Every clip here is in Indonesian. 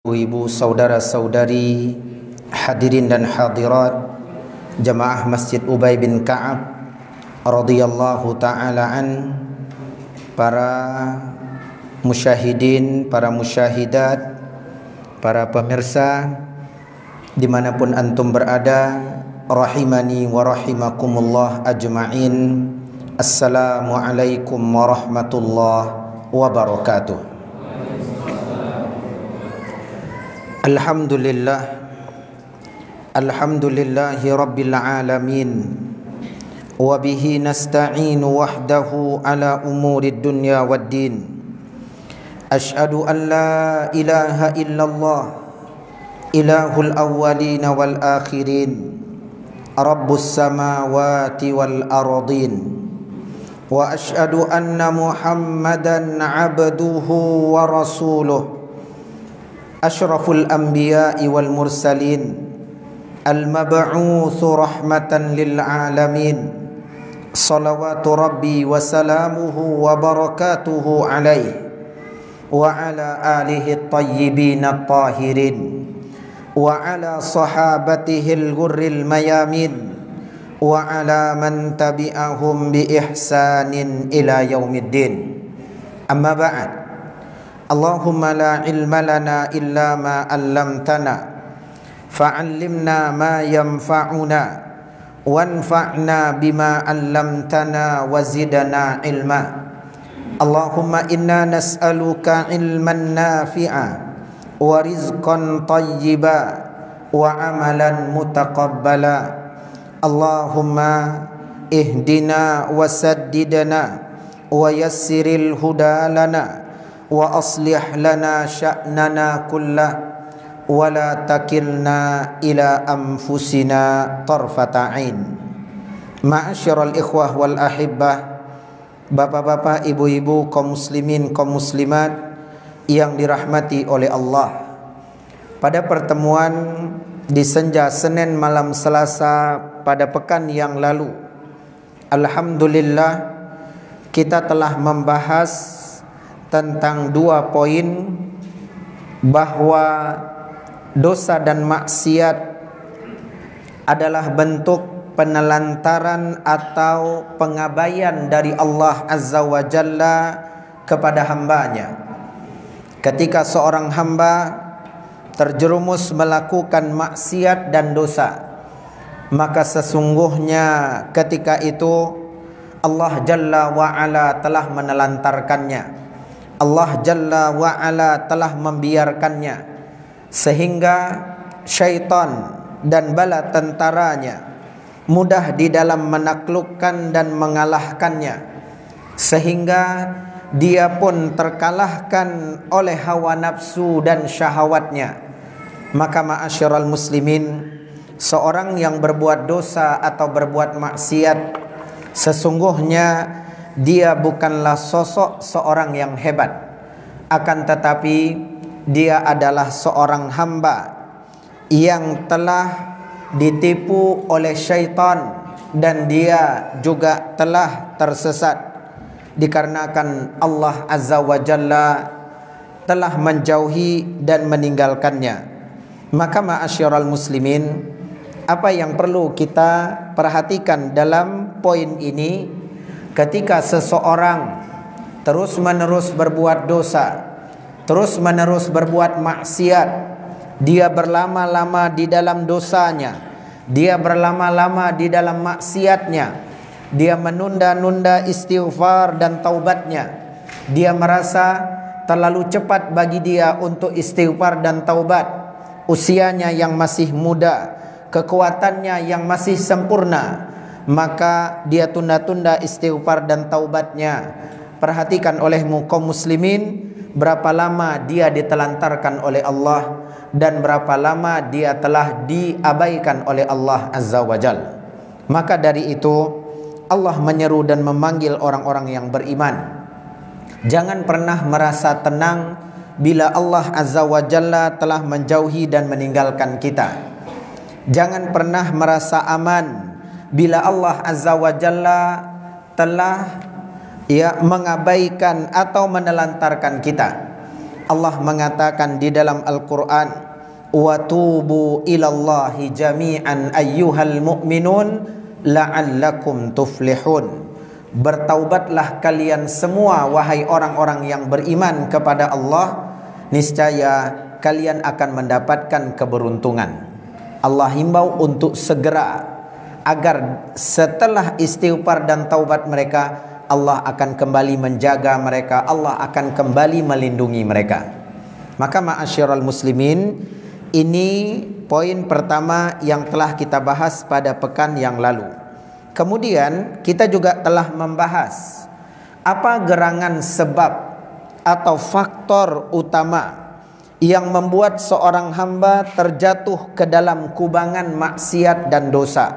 Ibu, saudara-saudari, hadirin dan hadirat jamaah Masjid Ubay bin Ka'ab radhiyallahu ta'ala an, para musyahidin, para musyahidat, para pemirsa dimanapun antum berada, rahimani wa rahimakumullah ajma'in. Assalamualaikum warahmatullahi wabarakatuh. Alhamdulillah, alhamdulillahi rabbil alamin, wa bihi nasta'inu wahdahu ala umurid dunya waddin. Ashhadu an la ilaha illallah, ilahul awwalin wal akhirin, rabbus samawati wal ardin. Wa ashhadu anna muhammadan abduhu wa rasuluh, asyraful anbiya'i wal mursalin, al-mab'utsu rahmatan lil alamin. Salawatu rabbi wa salamuhu wa barakatuhu alaihi wa ala alihi at-tayyibin at-tahirin wa ala sahabatihi al-ghurril mayamin wa ala man tabi'ahum bi ihsanin ila yaumiddin. Amma ba'd. Allahumma la ilma lana illa ma 'allamtana fa'allimna ma yanfa'una wanfa'na bima 'allamtana wa zidna ilma. Allahumma inna nas'aluka ilman nafi'a wa rizqan tayyiba wa amalan mutaqabbala. Allahumma ihdina wa saddidna wa yassiril huda lana wa aslih lana sya'nana kullah wa la takilna ila anfusina tarfata ain. Ma'asyiral ikhwah wal ahibbah, bapak-bapak, ibu-ibu, kaum muslimin, kaum muslimat yang dirahmati oleh Allah. Pada pertemuan di senja Senin malam Selasa pada pekan yang lalu, alhamdulillah kita telah membahas tentang dua poin, bahwa dosa dan maksiat adalah bentuk penelantaran atau pengabaian dari Allah Azza wa Jalla kepada hambanya. Ketika seorang hamba terjerumus melakukan maksiat dan dosa, maka sesungguhnya ketika itu Allah Jalla wa Ala telah menelantarkannya. Allah Jalla wa Ala telah membiarkannya, sehingga syaitan dan bala tentaranya mudah di dalam menaklukkan dan mengalahkannya, sehingga dia pun terkalahkan oleh hawa nafsu dan syahwatnya. Maka ma'asyiral muslimin, seorang yang berbuat dosa atau berbuat maksiat, sesungguhnya dia bukanlah sosok seorang yang hebat, akan tetapi dia adalah seorang hamba yang telah ditipu oleh syaitan, dan dia juga telah tersesat dikarenakan Allah Azza wa Jalla telah menjauhi dan meninggalkannya. Maka ma'asyiral muslimin, apa yang perlu kita perhatikan dalam poin ini, ketika seseorang terus-menerus berbuat dosa, terus-menerus berbuat maksiat, dia berlama-lama di dalam dosanya, dia berlama-lama di dalam maksiatnya, dia menunda-nunda istighfar dan taubatnya, dia merasa terlalu cepat bagi dia untuk istighfar dan taubat, usianya yang masih muda, kekuatannya yang masih sempurna, maka dia tunda-tunda istighfar dan taubatnya. Perhatikan olehmu kaum muslimin, berapa lama dia ditelantarkan oleh Allah dan berapa lama dia telah diabaikan oleh Allah Azza wa Jalla. Maka dari itu Allah menyeru dan memanggil orang-orang yang beriman. Jangan pernah merasa tenang bila Allah Azza wa Jalla telah menjauhi dan meninggalkan kita. Jangan pernah merasa aman bila Allah Azza wa Jalla telah mengabaikan atau menelantarkan kita. Allah mengatakan di dalam Al-Quran, wa tubu ilallahi jami'an ayyuhal mu'minun la'allakum tuflihun. Bertaubatlah kalian semua wahai orang-orang yang beriman kepada Allah, niscaya kalian akan mendapatkan keberuntungan. Allah himbau untuk segera, agar setelah istighfar dan taubat mereka, Allah akan kembali menjaga mereka, Allah akan kembali melindungi mereka. Maka ma'asyiral muslimin, ini poin pertama yang telah kita bahas pada pekan yang lalu. Kemudian kita juga telah membahas apa gerangan sebab atau faktor utama yang membuat seorang hamba terjatuh ke dalam kubangan maksiat dan dosa.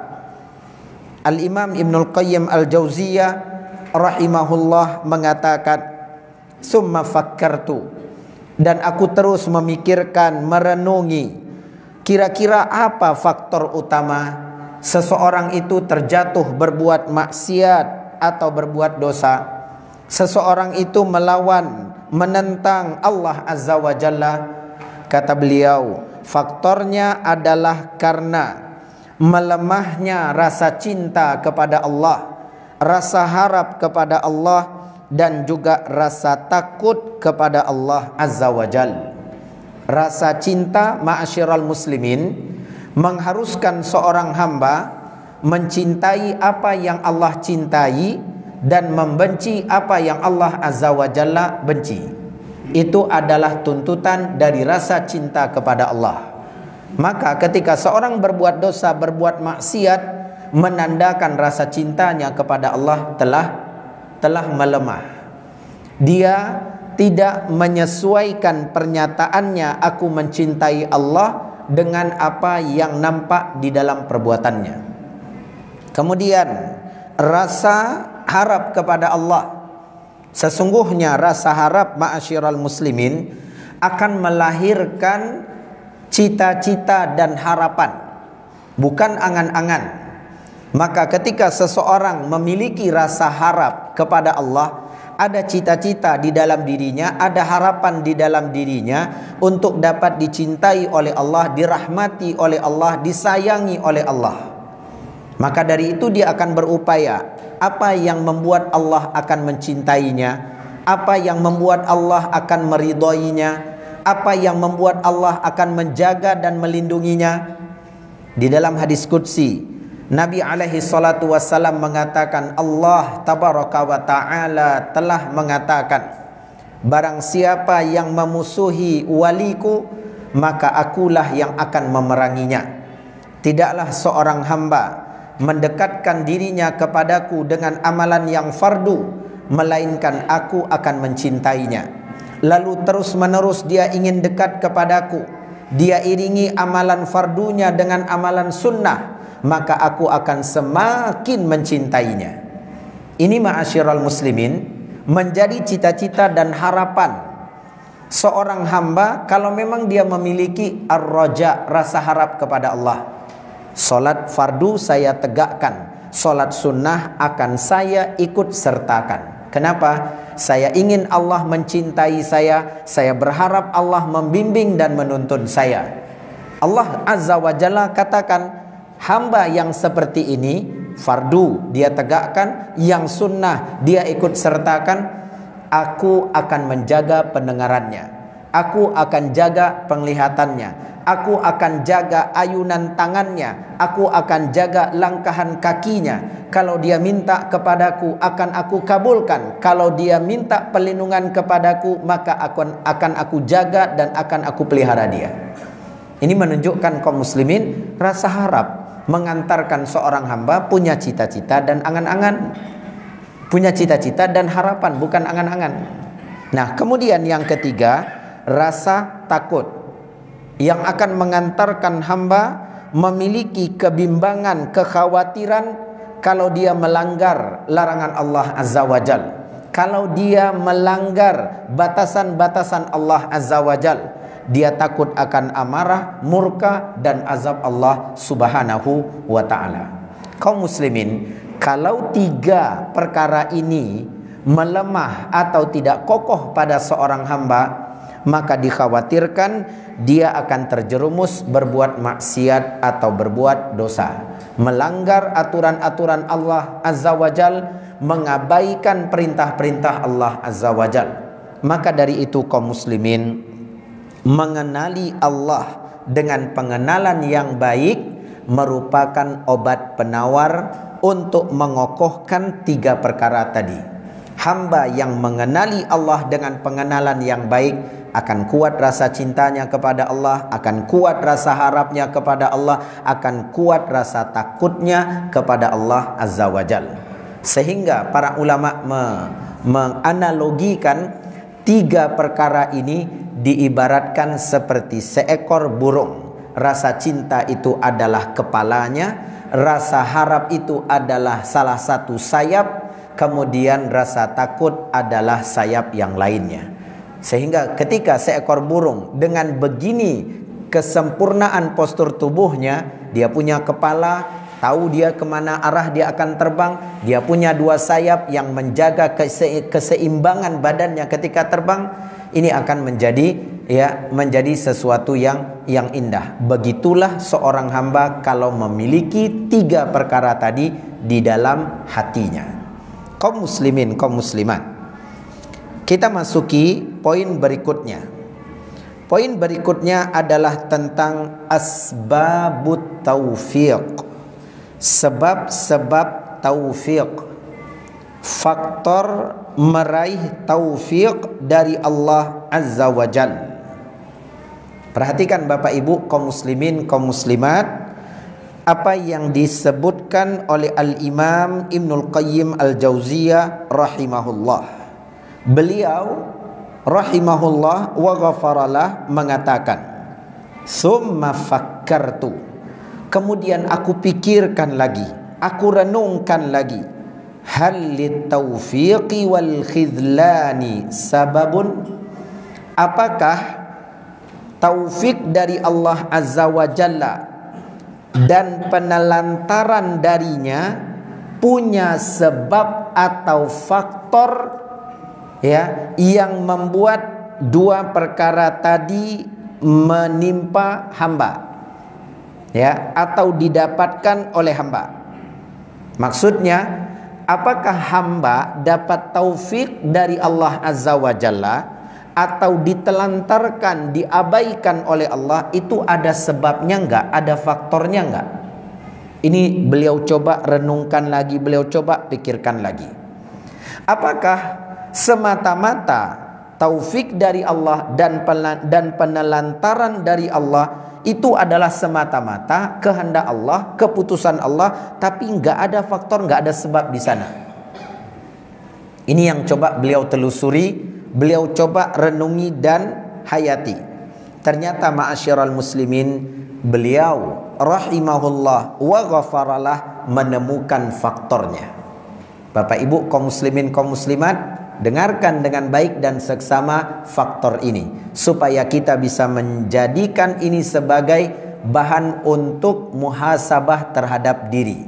Al-Imam Ibnul Qayyim Al-Jauziyah rahimahullah mengatakan, summa fakkartu, dan aku terus memikirkan, merenungi, kira-kira apa faktor utama seseorang itu terjatuh berbuat maksiat atau berbuat dosa. Seseorang itu melawan, menentang Allah Azza wa Jalla. Kata beliau, faktornya adalah karena melemahnya rasa cinta kepada Allah, rasa harap kepada Allah, dan juga rasa takut kepada Allah Azza wa Jal. Rasa cinta, ma'asyiral muslimin, mengharuskan seorang hamba mencintai apa yang Allah cintai dan membenci apa yang Allah Azza wa Jalla benci. Itu adalah tuntutan dari rasa cinta kepada Allah. Maka ketika seorang berbuat dosa, berbuat maksiat, menandakan rasa cintanya kepada Allah telah melemah. Dia tidak menyesuaikan pernyataannya, aku mencintai Allah, dengan apa yang nampak di dalam perbuatannya. Kemudian rasa harap kepada Allah. Sesungguhnya rasa harap, ma'asyiral muslimin, akan melahirkan cita-cita dan harapan, bukan angan-angan. Maka ketika seseorang memiliki rasa harap kepada Allah, ada cita-cita di dalam dirinya, ada harapan di dalam dirinya untuk dapat dicintai oleh Allah, dirahmati oleh Allah, disayangi oleh Allah. Maka dari itu dia akan berupaya, apa yang membuat Allah akan mencintainya, apa yang membuat Allah akan meridhoinya, apa yang membuat Allah akan menjaga dan melindunginya. Di dalam hadis qudsi, Nabi alaihi salatu wassalam mengatakan, Allah tabaraka wa ta'ala telah mengatakan, barang siapa yang memusuhi waliku, maka akulah yang akan memeranginya. Tidaklah seorang hamba mendekatkan dirinya kepadaku dengan amalan yang fardu, melainkan aku akan mencintainya. Lalu terus menerus dia ingin dekat kepadaku, dia iringi amalan fardunya dengan amalan sunnah, maka aku akan semakin mencintainya. Ini ma'asyiral muslimin menjadi cita-cita dan harapan seorang hamba kalau memang dia memiliki ar-raja, rasa harap kepada Allah. Solat fardu saya tegakkan, solat sunnah akan saya ikut sertakan. Kenapa? Saya ingin Allah mencintai saya berharap Allah membimbing dan menuntun saya. Allah Azza wa Jalla katakan, hamba yang seperti ini, fardu dia tegakkan, yang sunnah dia ikut sertakan, aku akan menjaga pendengarannya, aku akan jaga penglihatannya, aku akan jaga ayunan tangannya, aku akan jaga langkahan kakinya. Kalau dia minta kepadaku, akan aku kabulkan. Kalau dia minta perlindungan kepadaku, maka akan aku jaga dan akan aku pelihara dia. Ini menunjukkan kaum muslimin, rasa harap mengantarkan seorang hamba punya cita-cita dan angan-angan. Punya cita-cita dan harapan, bukan angan-angan. Nah, kemudian yang ketiga, rasa takut, yang akan mengantarkan hamba memiliki kebimbangan, kekhawatiran kalau dia melanggar larangan Allah Azza wa Jal, kalau dia melanggar batasan-batasan Allah Azza wa Jal, dia takut akan amarah, murka, dan azab Allah Subhanahu wa ta'ala. Kaum muslimin, kalau tiga perkara ini melemah atau tidak kokoh pada seorang hamba, maka dikhawatirkan dia akan terjerumus berbuat maksiat atau berbuat dosa, melanggar aturan-aturan Allah Azza wa Jal, mengabaikan perintah-perintah Allah Azza wa Jal. Maka dari itu kaum muslimin, mengenali Allah dengan pengenalan yang baik merupakan obat penawar untuk mengokohkan 3 perkara tadi. Hamba yang mengenali Allah dengan pengenalan yang baik akan kuat rasa cintanya kepada Allah, akan kuat rasa harapnya kepada Allah, akan kuat rasa takutnya kepada Allah Azza wa Jalla. Sehingga para ulama menganalogikan 3 perkara ini diibaratkan seperti seekor burung. Rasa cinta itu adalah kepalanya, rasa harap itu adalah salah satu sayap, kemudian rasa takut adalah sayap yang lainnya. Sehingga ketika seekor burung dengan begini kesempurnaan postur tubuhnya, dia punya kepala, tahu dia kemana arah dia akan terbang, dia punya 2 sayap yang menjaga keseimbangan badannya ketika terbang, ini akan menjadi sesuatu yang indah. Begitulah seorang hamba kalau memiliki 3 perkara tadi di dalam hatinya. Kaum muslimin, kaum muslimat, kita masuki poin berikutnya. Poin berikutnya adalah tentang asbabut taufiq. Sebab-sebab taufiq. Faktor meraih taufiq dari Allah Azza wa Jalla. Perhatikan Bapak Ibu kaum muslimin, kaum muslimat, apa yang disebutkan oleh Al-Imam Ibnul Qayyim Al-Jauziyah rahimahullah. Beliau rahimahullah wa ghafaralah mengatakan, summa fakkartu, kemudian aku pikirkan lagi, aku renungkan lagi, hal litaufiqi wal khidlani sababun, apakah taufik dari Allah Azza wa Jalla dan penelantaran darinya punya sebab atau faktor yang membuat 2 perkara tadi menimpa hamba, atau didapatkan oleh hamba. Maksudnya, apakah hamba dapat taufik dari Allah Azza wa Jalla atau ditelantarkan, diabaikan oleh Allah, itu ada sebabnya enggak, ada faktornya enggak? Ini beliau coba renungkan lagi, beliau coba pikirkan lagi. Apakah semata-mata taufik dari Allah dan penelantaran dari Allah itu adalah semata-mata kehendak Allah, keputusan Allah, tapi enggak ada faktor, enggak ada sebab di sana? Ini yang coba beliau telusuri, beliau coba renungi dan hayati. Ternyata ma'asyiral muslimin, beliau rahimahullah wa ghafaralah menemukan faktornya. Bapak Ibu kaum muslimin, kaum muslimat, dengarkan dengan baik dan seksama faktor ini, supaya kita bisa menjadikan ini sebagai bahan untuk muhasabah terhadap diri.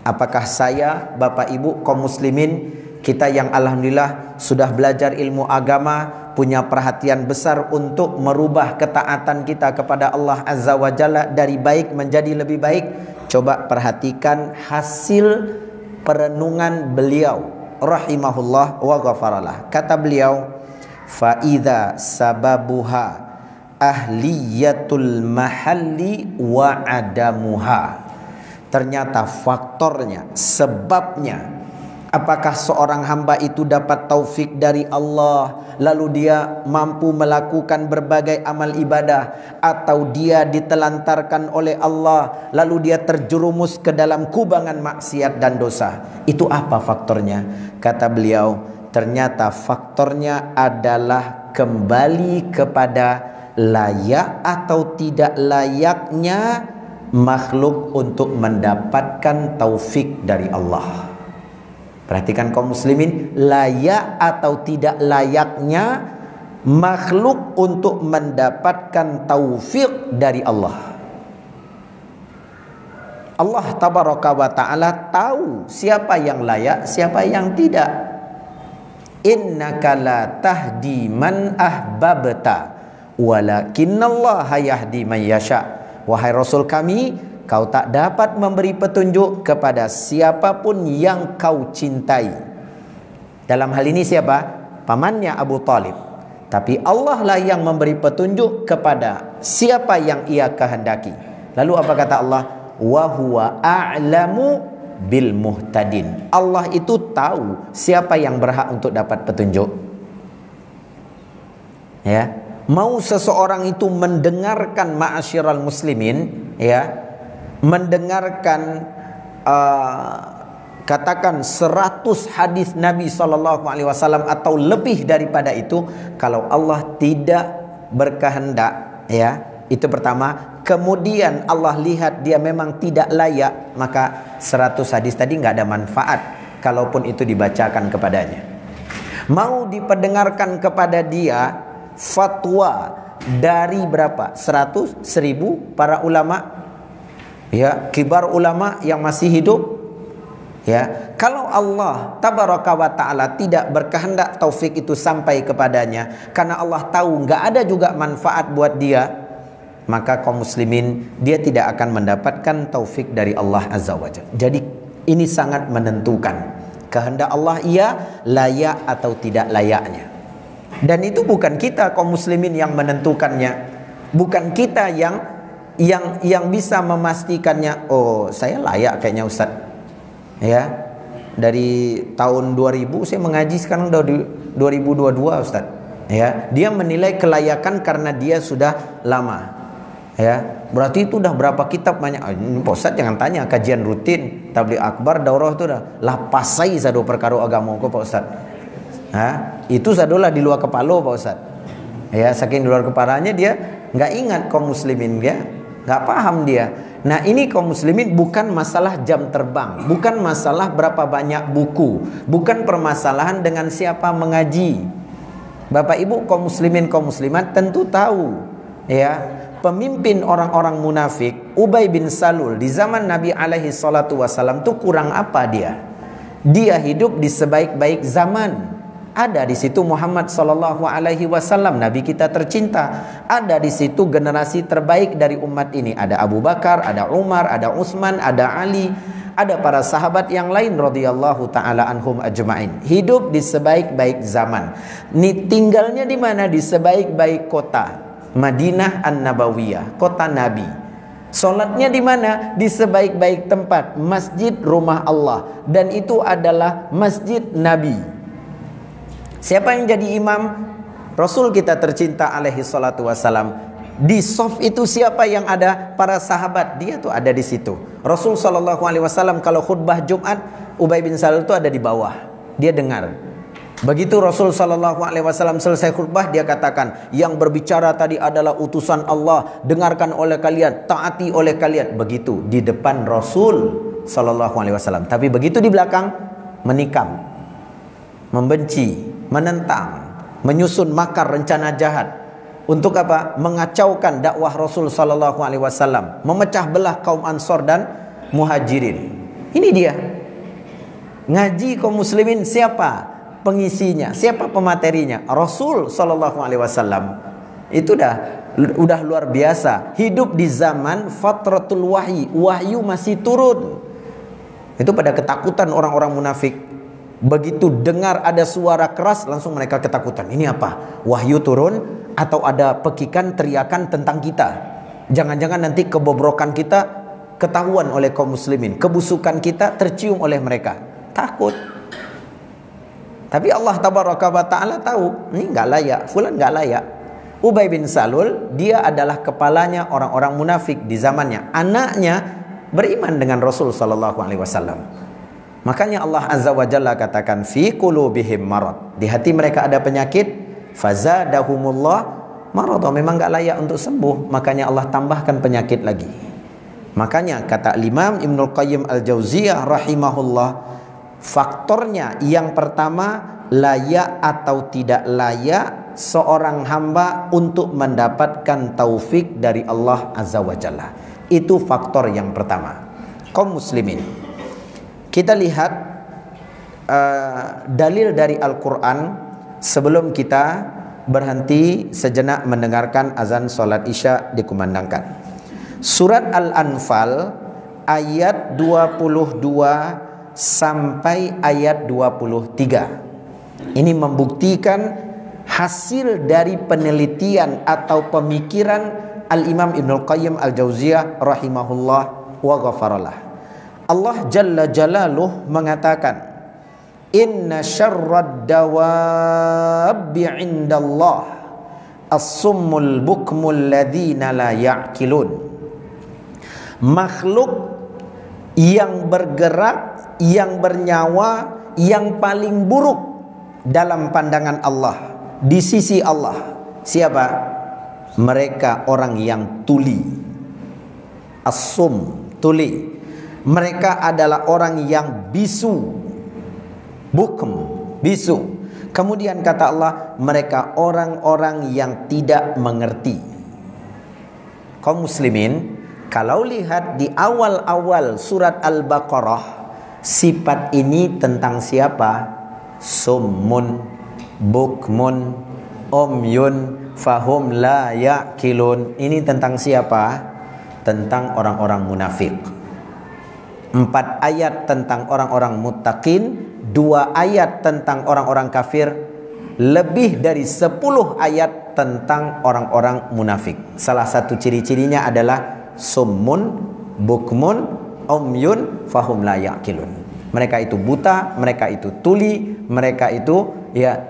Apakah saya, Bapak Ibu kaum muslimin, kita yang alhamdulillah sudah belajar ilmu agama, punya perhatian besar untuk merubah ketaatan kita kepada Allah Azza wa Jalla dari baik menjadi lebih baik, coba perhatikan hasil perenungan beliau rahimahullah wa ghafaralah. Kata beliau, fa idza sababuha ahliyatul mahalli wa adamuha. Ternyata faktornya, sebabnya, apakah seorang hamba itu dapat taufik dari Allah, lalu dia mampu melakukan berbagai amal ibadah, atau dia ditelantarkan oleh Allah, lalu dia terjerumus ke dalam kubangan maksiat dan dosa. Itu apa faktornya? Kata beliau, ternyata faktornya adalah kembali kepada layak atau tidak layaknya makhluk untuk mendapatkan taufik dari Allah. Perhatikan kaum muslimin, layak atau tidak layaknya makhluk untuk mendapatkan taufik dari Allah. Allah tabaraka wa ta'ala tahu siapa yang layak, siapa yang tidak. innaka la tahdi man ahbabta walakinallaha yahdi man yasha. Wahai Rasul kami, kau tak dapat memberi petunjuk kepada siapapun yang kau cintai. Dalam hal ini siapa? Pamannya Abu Talib. Tapi Allah lah yang memberi petunjuk kepada siapa yang ia kehendaki. Lalu apa kata Allah? Wa huwa a'lamu bil muhtadin. Allah itu tahu siapa yang berhak untuk dapat petunjuk. Ya. Mau seseorang itu mendengarkan ma'asyiral muslimin, ya, mendengarkan katakan 100 hadis Nabi SAW atau lebih daripada itu, kalau Allah tidak berkehendak, ya, itu pertama. Kemudian Allah lihat dia memang tidak layak, maka 100 hadis tadi nggak ada manfaat kalaupun itu dibacakan kepadanya. Mau diperdengarkan kepada dia fatwa dari berapa? 100, 1000 para ulama, ya, kibar ulama yang masih hidup, ya. Kalau Allah tabaraka wa ta'ala tidak berkehendak taufik itu sampai kepadanya, karena Allah tahu nggak ada juga manfaat buat dia, maka kaum muslimin dia tidak akan mendapatkan taufik dari Allah azza wa jalla. Jadi ini sangat menentukan kehendak Allah, ia layak atau tidak layaknya. Dan itu bukan kita kaum muslimin yang menentukannya, bukan kita yang bisa memastikannya. Oh, saya layak kayaknya Ustaz, ya, dari tahun 2000 saya mengaji, sekarang udah 2022 Ustaz, ya. Dia menilai kelayakan karena dia sudah lama, ya. Berarti itu udah berapa kitab banyak. Pak Ustaz jangan tanya, kajian rutin, tabligh akbar, daurah itu udah lapasai satu perkara agama kok Pak Ustaz. Itu sadolah di luar kepala Pak Ustaz, ya, saking di luar kepalanya dia nggak ingat kaum muslimin, dia nggak paham dia. Nah, ini kaum muslimin bukan masalah jam terbang, bukan masalah berapa banyak buku, bukan permasalahan dengan siapa mengaji. Bapak Ibu kaum muslimin kaum muslimat tentu tahu, ya, pemimpin orang-orang munafik Ubay bin Salul di zaman Nabi alaihi salatu wasallam tuh kurang apa dia? Dia hidup di sebaik-baik zaman. Ada di situ Muhammad sallallahu alaihi wasallam, nabi kita tercinta. Ada di situ generasi terbaik dari umat ini. Ada Abu Bakar, ada Umar, ada Utsman, ada Ali, ada para sahabat yang lain radhiyallahu taala anhum ajmain. Hidup di sebaik-baik zaman. Tinggalnya di mana? Di sebaik-baik kota, Madinah An-Nabawiyah, kota Nabi. Salatnya di mana? Di sebaik-baik tempat, Masjid Rumah Allah, dan itu adalah Masjid Nabi. Siapa yang jadi imam? Rasul kita tercinta alaihi salatu wassalam. Di sof itu siapa yang ada? Para sahabat. Dia tuh ada di situ. Rasul sallallahu alaihi wasallam kalau khutbah Jumat, Ubay bin Salul itu ada di bawah. Dia dengar. Begitu Rasul sallallahu alaihi wasallam selesai khutbah, dia katakan, yang berbicara tadi adalah utusan Allah, dengarkan oleh kalian, taati oleh kalian. Begitu di depan Rasul sallallahu alaihi wasallam. Tapi begitu di belakang menikam, membenci, menentang, menyusun makar rencana jahat. Untuk apa? Mengacaukan dakwah Rasul sallallahu alaihi wasallam, memecah belah kaum Ansor dan Muhajirin. Ini dia. Ngaji kaum muslimin siapa pengisinya? Siapa pematerinya? Rasul sallallahu alaihi wasallam. Itu udah luar biasa. Hidup di zaman fatratul wahyi, wahyu masih turun. Itu pada ketakutan orang-orang munafik. Begitu dengar ada suara keras, langsung mereka ketakutan. Ini apa? Wahyu turun atau ada pekikan teriakan tentang kita? Jangan-jangan nanti kebobrokan kita ketahuan oleh kaum muslimin, kebusukan kita tercium oleh mereka. Takut. Tapi Allah tabaraka wa ta'ala tahu, ini nggak layak, fulan nggak layak. Ubay bin Salul, dia adalah kepalanya orang-orang munafik di zamannya. Anaknya beriman dengan Rasul sallallahu alaihi wasallam. Makanya Allah azza wa jalla katakan fi qulubihim marad. Di hati mereka ada penyakit, fazadahumullah marad. Memang enggak layak untuk sembuh, makanya Allah tambahkan penyakit lagi. Makanya kata Imam Ibnul Qayyim Al-Jauziyah rahimahullah, faktornya yang pertama, layak atau tidak layak seorang hamba untuk mendapatkan taufik dari Allah azza wa jalla. Itu faktor yang pertama. Kaum muslimin, kita lihat dalil dari Al-Quran sebelum kita berhenti sejenak mendengarkan azan solat Isya dikumandangkan. Surat Al-Anfal ayat 22 sampai ayat 23. Ini membuktikan hasil dari penelitian atau pemikiran Al-Imam Ibnul Qayyim Al-Jauziyah rahimahullah wa ghafaralah. Allah Jalla Jalaluh mengatakan, inna syarrad dawabbi indallah as-summul bukmul ladzina la ya'qilun. Makhluk yang bergerak, yang bernyawa, yang paling buruk dalam pandangan Allah, di sisi Allah, siapa? Mereka orang yang tuli. As-sum, tuli. Mereka adalah orang yang bisu. Bukm, bisu. Kemudian kata Allah, mereka orang-orang yang tidak mengerti. Kaum muslimin, kalau lihat di awal-awal surat Al-Baqarah, sifat ini tentang siapa? Summun, bukmun, umyun, fahum la ya'qilun. Ini tentang siapa? Tentang orang-orang munafik. 4 ayat tentang orang-orang muttaqin, 2 ayat tentang orang-orang kafir, lebih dari 10 ayat tentang orang-orang munafik. Salah satu ciri-cirinya adalah summun, bukmun, umyun, fahum la ya'qilun. Mereka itu buta, mereka itu tuli, mereka itu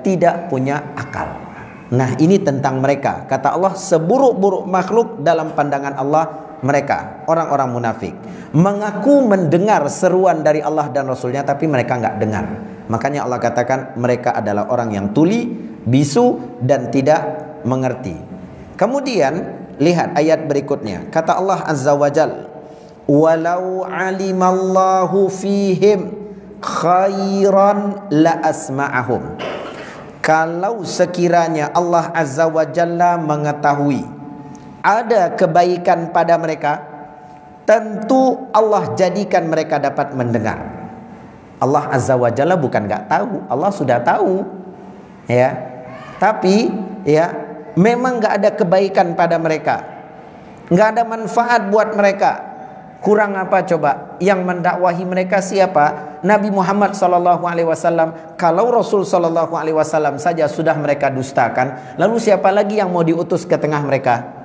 tidak punya akal. Nah, ini tentang mereka. Kata Allah, seburuk-buruk makhluk dalam pandangan Allah mereka, orang-orang munafik. Mengaku mendengar seruan dari Allah dan Rasulnya, tapi mereka nggak dengar. Makanya Allah katakan mereka adalah orang yang tuli, bisu, dan tidak mengerti. Kemudian lihat ayat berikutnya. Kata Allah Azza wa Jal, walau alimallahu fihim khairan la asma'ahum. Kalau sekiranya Allah Azza wa Jalla mengetahui ada kebaikan pada mereka, tentu Allah jadikan mereka dapat mendengar. Allah Azza wa Jalla bukan nggak tahu, Allah sudah tahu, ya. Tapi memang nggak ada kebaikan pada mereka, nggak ada manfaat buat mereka. Kurang apa coba? Yang mendakwahi mereka siapa? Nabi Muhammad SAW. Kalau Rasul SAW saja sudah mereka dustakan, lalu siapa lagi yang mau diutus ke tengah mereka?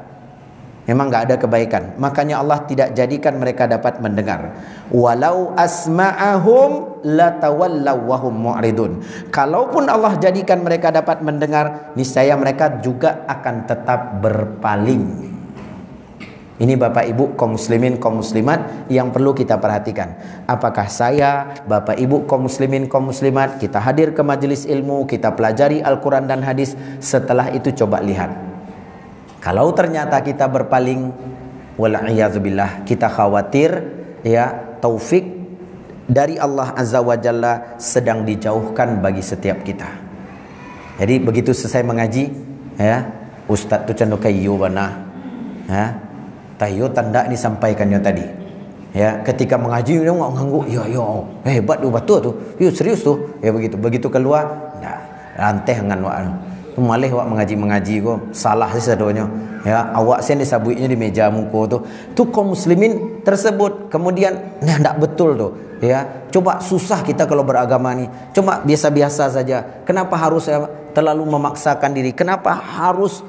Memang nggak ada kebaikan. Makanya Allah tidak jadikan mereka dapat mendengar. Walau asma'ahum latawallaw wahum mu'ridun. Kalaupun Allah jadikan mereka dapat mendengar, niscaya mereka juga akan tetap berpaling. Ini Bapak Ibu kaum muslimin kaum muslimat yang perlu kita perhatikan. Apakah saya, Bapak Ibu kaum muslimin kaum muslimat, kita hadir ke majelis ilmu, kita pelajari Al-Quran dan hadis, setelah itu coba lihat. Kalau ternyata kita berpaling, wal'iyadzubillah, kita khawatir taufik dari Allah Azza wa Jalla sedang dijauhkan bagi setiap kita. Jadi begitu selesai mengaji, Ustaz tu cendokayu bana, tayo tanda ini sampaikannya tadi. Ketika mengaji dia nggak nganggu, hebat tu betul tu, serius tu, begitu keluar, ranteh dengan malih awak mengaji kau salah sih sadonya, awak sen disabuinya di meja muka tu kaum muslimin tersebut kemudian ndak betul tu, coba susah kita kalau beragama ni, coba biasa-biasa saja. Kenapa harus terlalu memaksakan diri? Kenapa harus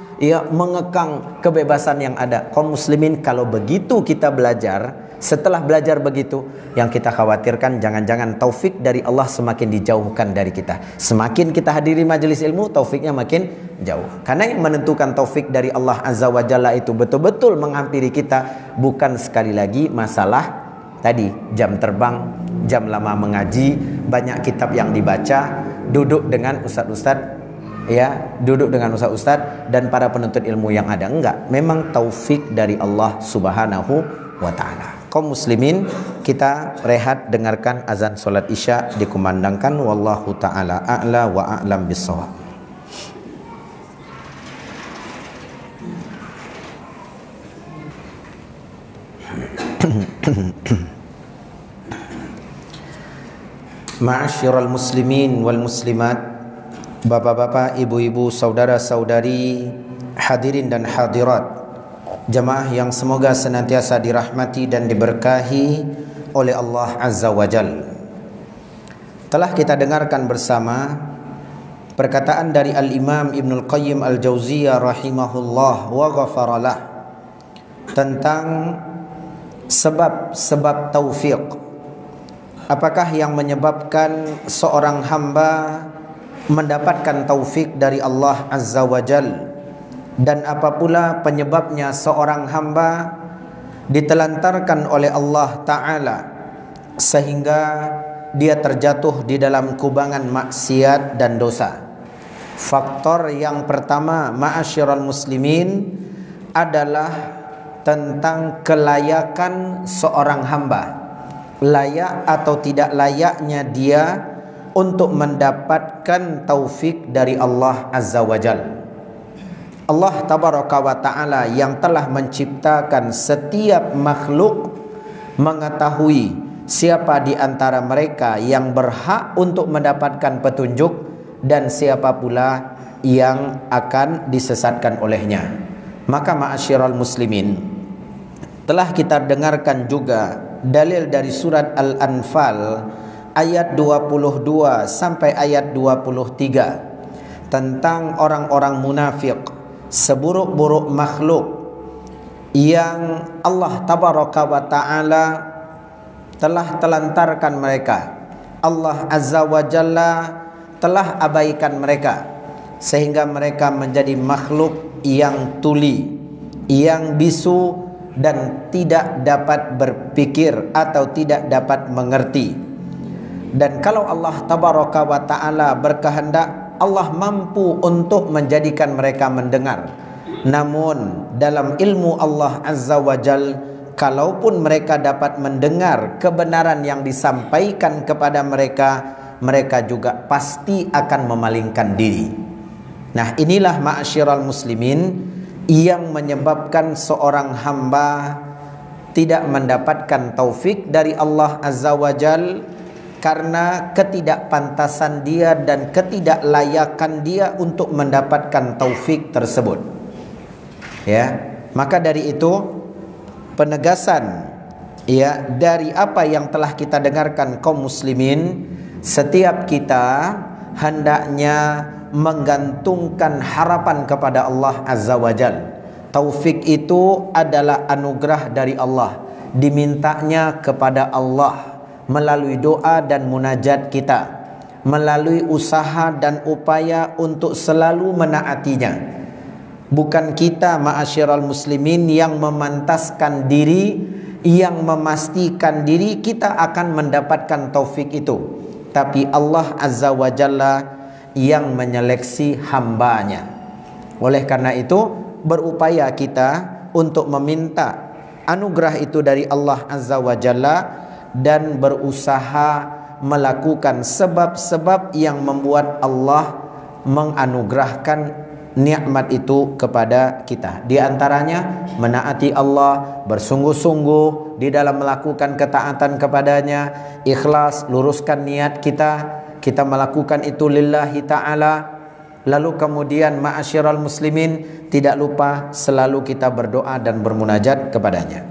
mengekang kebebasan yang ada? Kaum muslimin, kalau begitu kita belajar, setelah belajar begitu, yang kita khawatirkan jangan-jangan taufik dari Allah semakin dijauhkan dari kita. Semakin kita hadiri majelis ilmu, taufiknya makin jauh. Karena yang menentukan taufik dari Allah Azza wa Jalla itu betul-betul menghampiri kita, bukan sekali lagi masalah tadi jam terbang, jam lama mengaji, banyak kitab yang dibaca, duduk dengan ustadz-ustadz, duduk dengan ustadz dan para penuntut ilmu yang ada. Enggak, memang taufik dari Allah Subhanahu wa ta'ala. Kaum muslimin, kita rehat dengarkan azan solat Isya dikumandangkan. Wallahu ta'ala a'la wa a'lam bissawab. Ma'asyiral muslimin wal muslimat, bapak-bapak, ibu-ibu, saudara-saudari, hadirin dan hadirat, jamaah yang semoga senantiasa dirahmati dan diberkahi oleh Allah Azza wa Jal. Telah kita dengarkan bersama perkataan dari Al-Imam Ibnul Qayyim Al-Jauziyah rahimahullah wa ghafaralah tentang sebab-sebab taufiq. Apakah yang menyebabkan seorang hamba mendapatkan taufik dari Allah Azza wa Jal, dan apa pula penyebabnya seorang hamba ditelantarkan oleh Allah Ta'ala sehingga dia terjatuh di dalam kubangan maksiat dan dosa. Faktor yang pertama, ma'asyiral muslimin, adalah tentang kelayakan seorang hamba, layak atau tidak layaknya dia untuk mendapatkan taufik dari Allah Azza wa Jal. Allah Tabaraka wa Ta'ala yang telah menciptakan setiap makhluk mengetahui siapa di antara mereka yang berhak untuk mendapatkan petunjuk dan siapa pula yang akan disesatkan olehnya. Maka ma'asyiral muslimin, telah kita dengarkan juga dalil dari surat Al-Anfal ayat 22 sampai ayat 23 tentang orang-orang munafik, seburuk-buruk makhluk yang Allah Tabaraka wa Ta'ala telah telantarkan mereka. Allah Azza wa Jalla telah abaikan mereka sehingga mereka menjadi makhluk yang tuli, yang bisu, dan tidak dapat berpikir atau tidak dapat mengerti. Dan kalau Allah Tabaraka wa Ta'ala berkehendak, Allah mampu untuk menjadikan mereka mendengar. Namun dalam ilmu Allah Azza wa Jal, kalaupun mereka dapat mendengar kebenaran yang disampaikan kepada mereka, mereka juga pasti akan memalingkan diri. Nah, inilah ma'asyiral muslimin yang menyebabkan seorang hamba tidak mendapatkan taufik dari Allah Azza wa Jal karena ketidakpantasan dia dan ketidaklayakan dia untuk mendapatkan taufik tersebut. Ya, maka dari itu penegasan dari apa yang telah kita dengarkan kaum muslimin, setiap kita hendaknya menggantungkan harapan kepada Allah Azza wa Jal. Taufik itu adalah anugerah dari Allah, dimintanya kepada Allah melalui doa dan munajat kita, melalui usaha dan upaya untuk selalu menaatinya. Bukan kita ma'asyiral muslimin yang memantaskan diri, yang memastikan diri kita akan mendapatkan taufik itu, tapi Allah Azza wa Jalla yang menyeleksi hambanya. Oleh karena itu, berupaya kita untuk meminta anugerah itu dari Allah Azza wa Jalla dan berusaha melakukan sebab-sebab yang membuat Allah menganugerahkan nikmat itu kepada kita. Di antaranya menaati Allah, bersungguh-sungguh di dalam melakukan ketaatan kepadanya, ikhlas, luruskan niat kita melakukan itu lillahi ta'ala. Lalu kemudian ma'asyiral muslimin, tidak lupa selalu kita berdoa dan bermunajat kepadanya.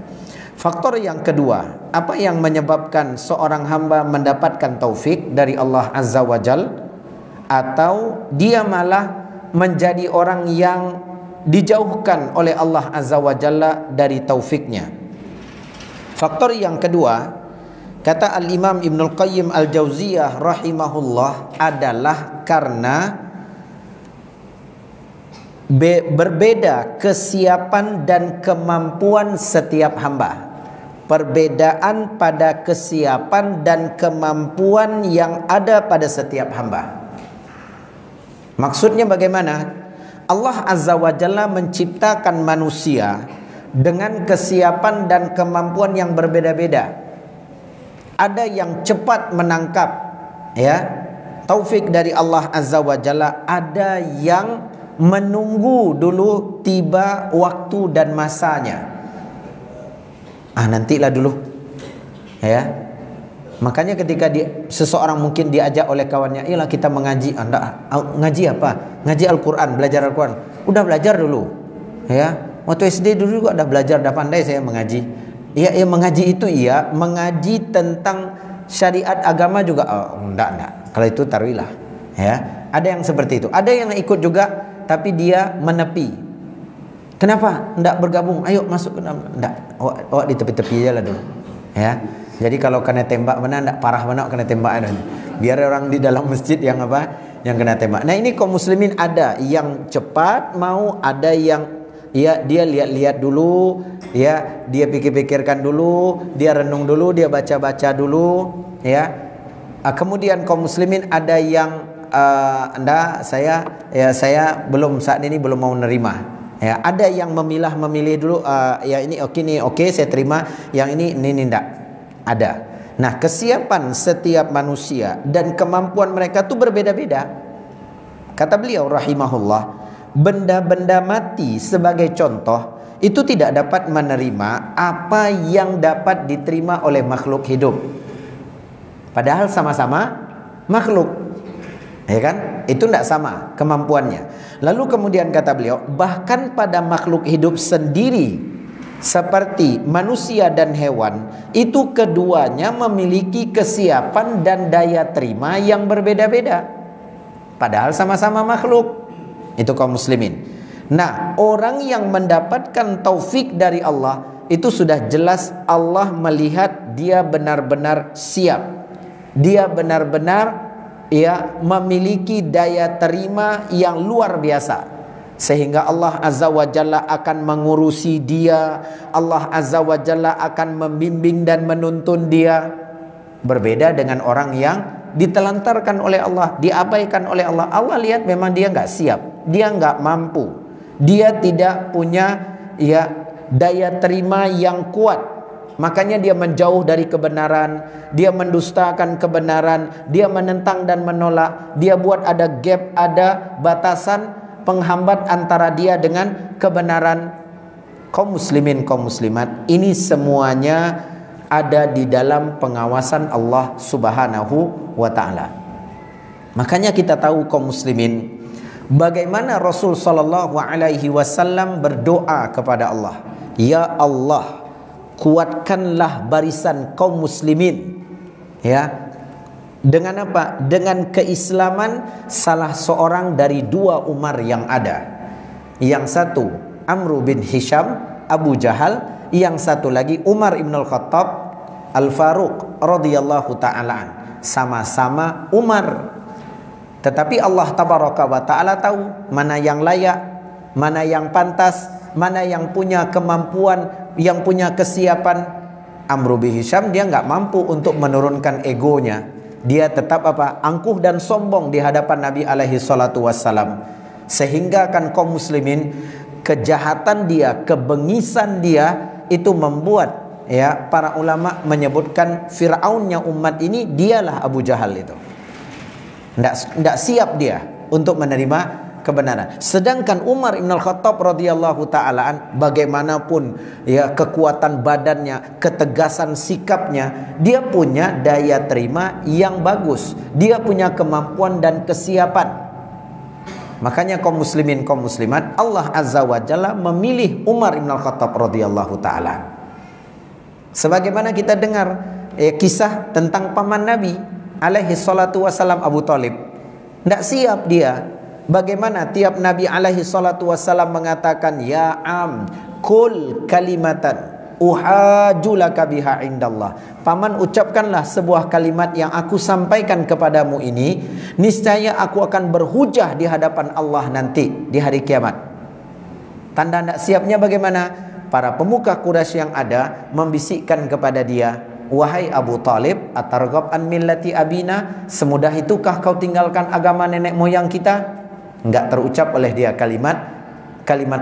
Faktor yang kedua, apa yang menyebabkan seorang hamba mendapatkan taufik dari Allah Azza wa Jal, atau dia malah menjadi orang yang dijauhkan oleh Allah Azza wa Jalla dari taufiknya. Faktor yang kedua, kata Al-Imam Ibnul Qayyim Al-Jauziyah rahimahullah, adalah karena berbeda kesiapan dan kemampuan setiap hamba. Perbedaan pada kesiapan dan kemampuan yang ada pada setiap hamba. Maksudnya bagaimana? Allah Azza wa Jalla menciptakan manusia dengan kesiapan dan kemampuan yang berbeda-beda. Ada yang cepat menangkap taufik dari Allah Azza wa Jalla, ada yang menunggu dulu tiba waktu dan masanya. Nantilah dulu. Makanya ketika seseorang mungkin diajak oleh kawannya, "Iyalah kita mengaji." Anda ngaji apa? Ngaji Al-Qur'an, belajar Al-Qur'an. Udah belajar dulu. Ya. Waktu SD dulu juga udah belajar, udah pandai saya mengaji. Ya, mengaji itu iya, mengaji tentang syariat agama juga enggak. Kalau itu tarwilah. Ya. Ada yang seperti itu. Ada yang ikut juga tapi dia menepi. Kenapa? Enggak bergabung. Ayo masuk ke dalam. Enggak. Awak di tepi-tepi aja lah dulu. Ya. Jadi kalau kena tembak mana enggak parah mana kena tembak ada. Biar orang di dalam masjid yang apa? Yang kena tembak. Nah, ini kaum muslimin ada yang cepat mau, ada yang ya dia lihat-lihat dulu, ya, dia pikir-pikirkan dulu, dia renung dulu, dia baca-baca dulu, ya. Kemudian kaum muslimin ada yang enggak, saya belum saat ini belum mau nerima. Ya, ada yang memilih dulu, ya ini oke nih, oke saya terima, yang ini enggak. Ada. Nah, kesiapan setiap manusia dan kemampuan mereka itu berbeda-beda. Kata beliau rahimahullah, benda-benda mati sebagai contoh itu tidak dapat menerima apa yang dapat diterima oleh makhluk hidup. Padahal sama-sama makhluk. Ya kan? Itu tidak sama kemampuannya. Lalu kemudian kata beliau, bahkan pada makhluk hidup sendiri seperti manusia dan hewan, itu keduanya memiliki kesiapan dan daya terima yang berbeda-beda. Padahal sama-sama makhluk. Itu kaum muslimin. Nah, orang yang mendapatkan taufik dari Allah, itu sudah jelas Allah melihat dia benar-benar siap. Dia benar-benar memiliki daya terima yang luar biasa. Sehingga Allah Azza wa Jalla akan mengurusi dia, Allah Azza wa Jalla akan membimbing dan menuntun dia. Berbeda dengan orang yang ditelantarkan oleh Allah, diabaikan oleh Allah. Allah lihat memang dia nggak siap, dia nggak mampu, dia tidak punya daya terima yang kuat. Makanya dia menjauh dari kebenaran, dia mendustakan kebenaran, dia menentang dan menolak, dia buat ada gap, ada batasan penghambat antara dia dengan kebenaran. Kaum muslimin, kaum muslimat, ini semuanya ada di dalam pengawasan Allah Subhanahu wa ta'ala. Makanya kita tahu kaum muslimin, bagaimana Rasul sallallahu alaihi wasallam berdoa kepada Allah, "Ya Allah, kuatkanlah barisan kaum muslimin." Ya. Dengan apa? Dengan keislaman salah seorang dari dua Umar yang ada. Yang satu Amr bin Hisham, Abu Jahal. Yang satu lagi Umar ibn al-Khattab Al-Faruq radhiyallahu ta'ala. Sama-sama Umar. Tetapi Allah tabaraka wa ta'ala tahu mana yang layak, mana yang pantas, mana yang punya kemampuan, yang punya kesiapan. Amr bin Hisham dia nggak mampu untuk menurunkan egonya. Dia tetap angkuh dan sombong di hadapan Nabi alaihi salatu wassalam. Sehingga kan kaum muslimin, kejahatan dia, kebengisan dia itu membuat para ulama menyebutkan Fir'aunnya umat ini dialah Abu Jahal itu. Tidak siap dia untuk menerima kebenaran. Sedangkan Umar ibn al-Khattab radhiyallahu ta'ala bagaimanapun kekuatan badannya, ketegasan sikapnya, dia punya daya terima yang bagus, dia punya kemampuan dan kesiapan. Makanya kaum muslimin, kaum muslimat, Allah Azza wa Jalla memilih Umar ibn al-Khattab radhiyallahu ta'ala. Sebagaimana kita dengar kisah tentang paman Nabi alaihi salatu wassalam, Abu Talib. Tidak siap dia. Bagaimana tiap Nabi alaihi salatu wassalam mengatakan, "Ya am, kul kalimatan uhajulaka biha indallah." Paman, ucapkanlah sebuah kalimat yang aku sampaikan kepadamu ini, niscaya aku akan berhujah di hadapan Allah nanti di hari kiamat. Tanda tidak siapnya bagaimana? Para pemuka Quraisy yang ada membisikkan kepada dia, "Wahai Abu Talib, atarghab an millati abina? Semudah itukah kau tinggalkan agama nenek moyang kita?" Enggak terucap oleh dia kalimat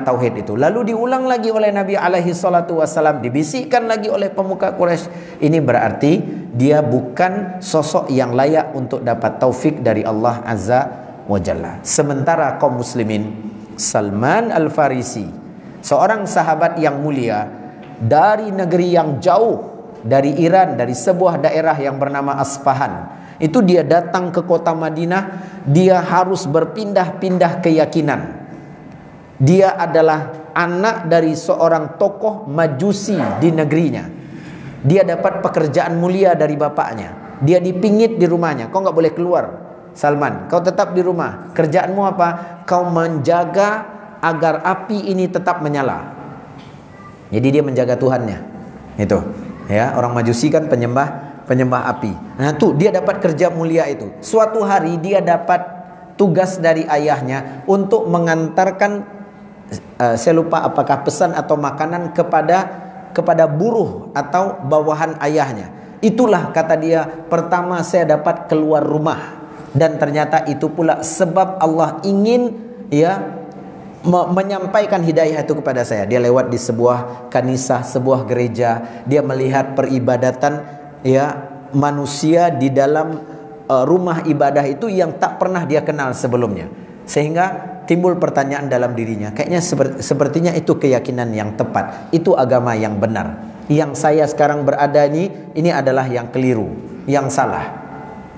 tauhid itu. Lalu diulang lagi oleh Nabi alaihi salatu wasallam, dibisikkan lagi oleh pemuka Quraisy. Ini berarti dia bukan sosok yang layak untuk dapat taufik dari Allah Azza wa Jalla. Sementara kaum muslimin, Salman Al-Farisi, seorang sahabat yang mulia dari negeri yang jauh, dari Iran, dari sebuah daerah yang bernama Asfahan. Itu dia datang ke kota Madinah, dia harus berpindah-pindah keyakinan. Dia adalah anak dari seorang tokoh Majusi di negerinya. Dia dapat pekerjaan mulia dari bapaknya. Dia dipingit di rumahnya. Kau nggak boleh keluar, Salman. Kau tetap di rumah. Kerjaanmu apa? Kau menjaga agar api ini tetap menyala. Jadi dia menjaga Tuhannya. Itu, ya, orang Majusi kan penyembah api. Nah tuh dia dapat kerja mulia itu. Suatu hari dia dapat tugas dari ayahnya untuk mengantarkan, saya lupa apakah pesan atau makanan kepada buruh atau bawahan ayahnya. Itulah, kata dia, pertama saya dapat keluar rumah. Dan ternyata itu pula sebab Allah ingin, ya, menyampaikan hidayah itu kepada saya. Dia lewat di sebuah kanisah, sebuah gereja. Dia melihat peribadatan, ya, manusia di dalam rumah ibadah itu yang tak pernah dia kenal sebelumnya. Sehingga timbul pertanyaan dalam dirinya, kayaknya sepertinya itu keyakinan yang tepat, itu agama yang benar. Yang saya sekarang berada ini adalah yang keliru, yang salah.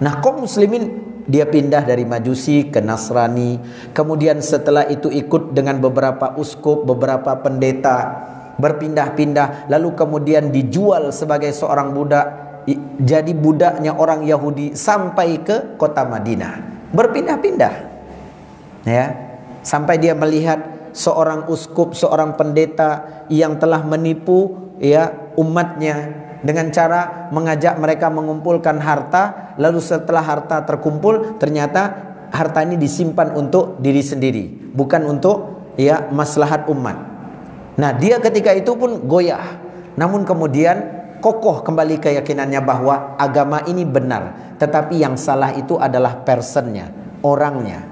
Nah, kaum muslimin, dia pindah dari Majusi ke Nasrani. Kemudian setelah itu ikut dengan beberapa uskup, beberapa pendeta, berpindah-pindah. Lalu kemudian dijual sebagai seorang budak, jadi budaknya orang Yahudi sampai ke kota Madinah. Berpindah-pindah, ya, sampai dia melihat seorang uskup, seorang pendeta yang telah menipu, ya, umatnya dengan cara mengajak mereka mengumpulkan harta. Lalu setelah harta terkumpul, ternyata harta ini disimpan untuk diri sendiri, bukan untuk, ya, maslahat umat. Nah, dia ketika itu pun goyah. Namun kemudian kokoh kembali keyakinannya bahwa agama ini benar, tetapi yang salah itu adalah personnya, orangnya.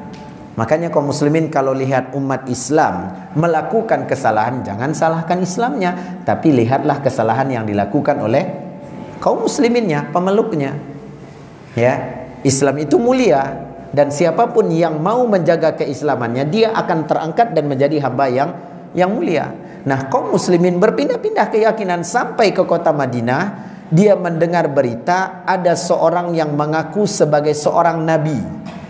Makanya kaum muslimin kalau lihat umat Islam melakukan kesalahan, jangan salahkan Islamnya, tapi lihatlah kesalahan yang dilakukan oleh kaum musliminnya, pemeluknya. Ya, Islam itu mulia, dan siapapun yang mau menjaga keislamannya, dia akan terangkat dan menjadi hamba yang mulia. Nah, kaum muslimin berpindah-pindah keyakinan sampai ke kota Madinah. Dia mendengar berita ada seorang yang mengaku sebagai seorang nabi.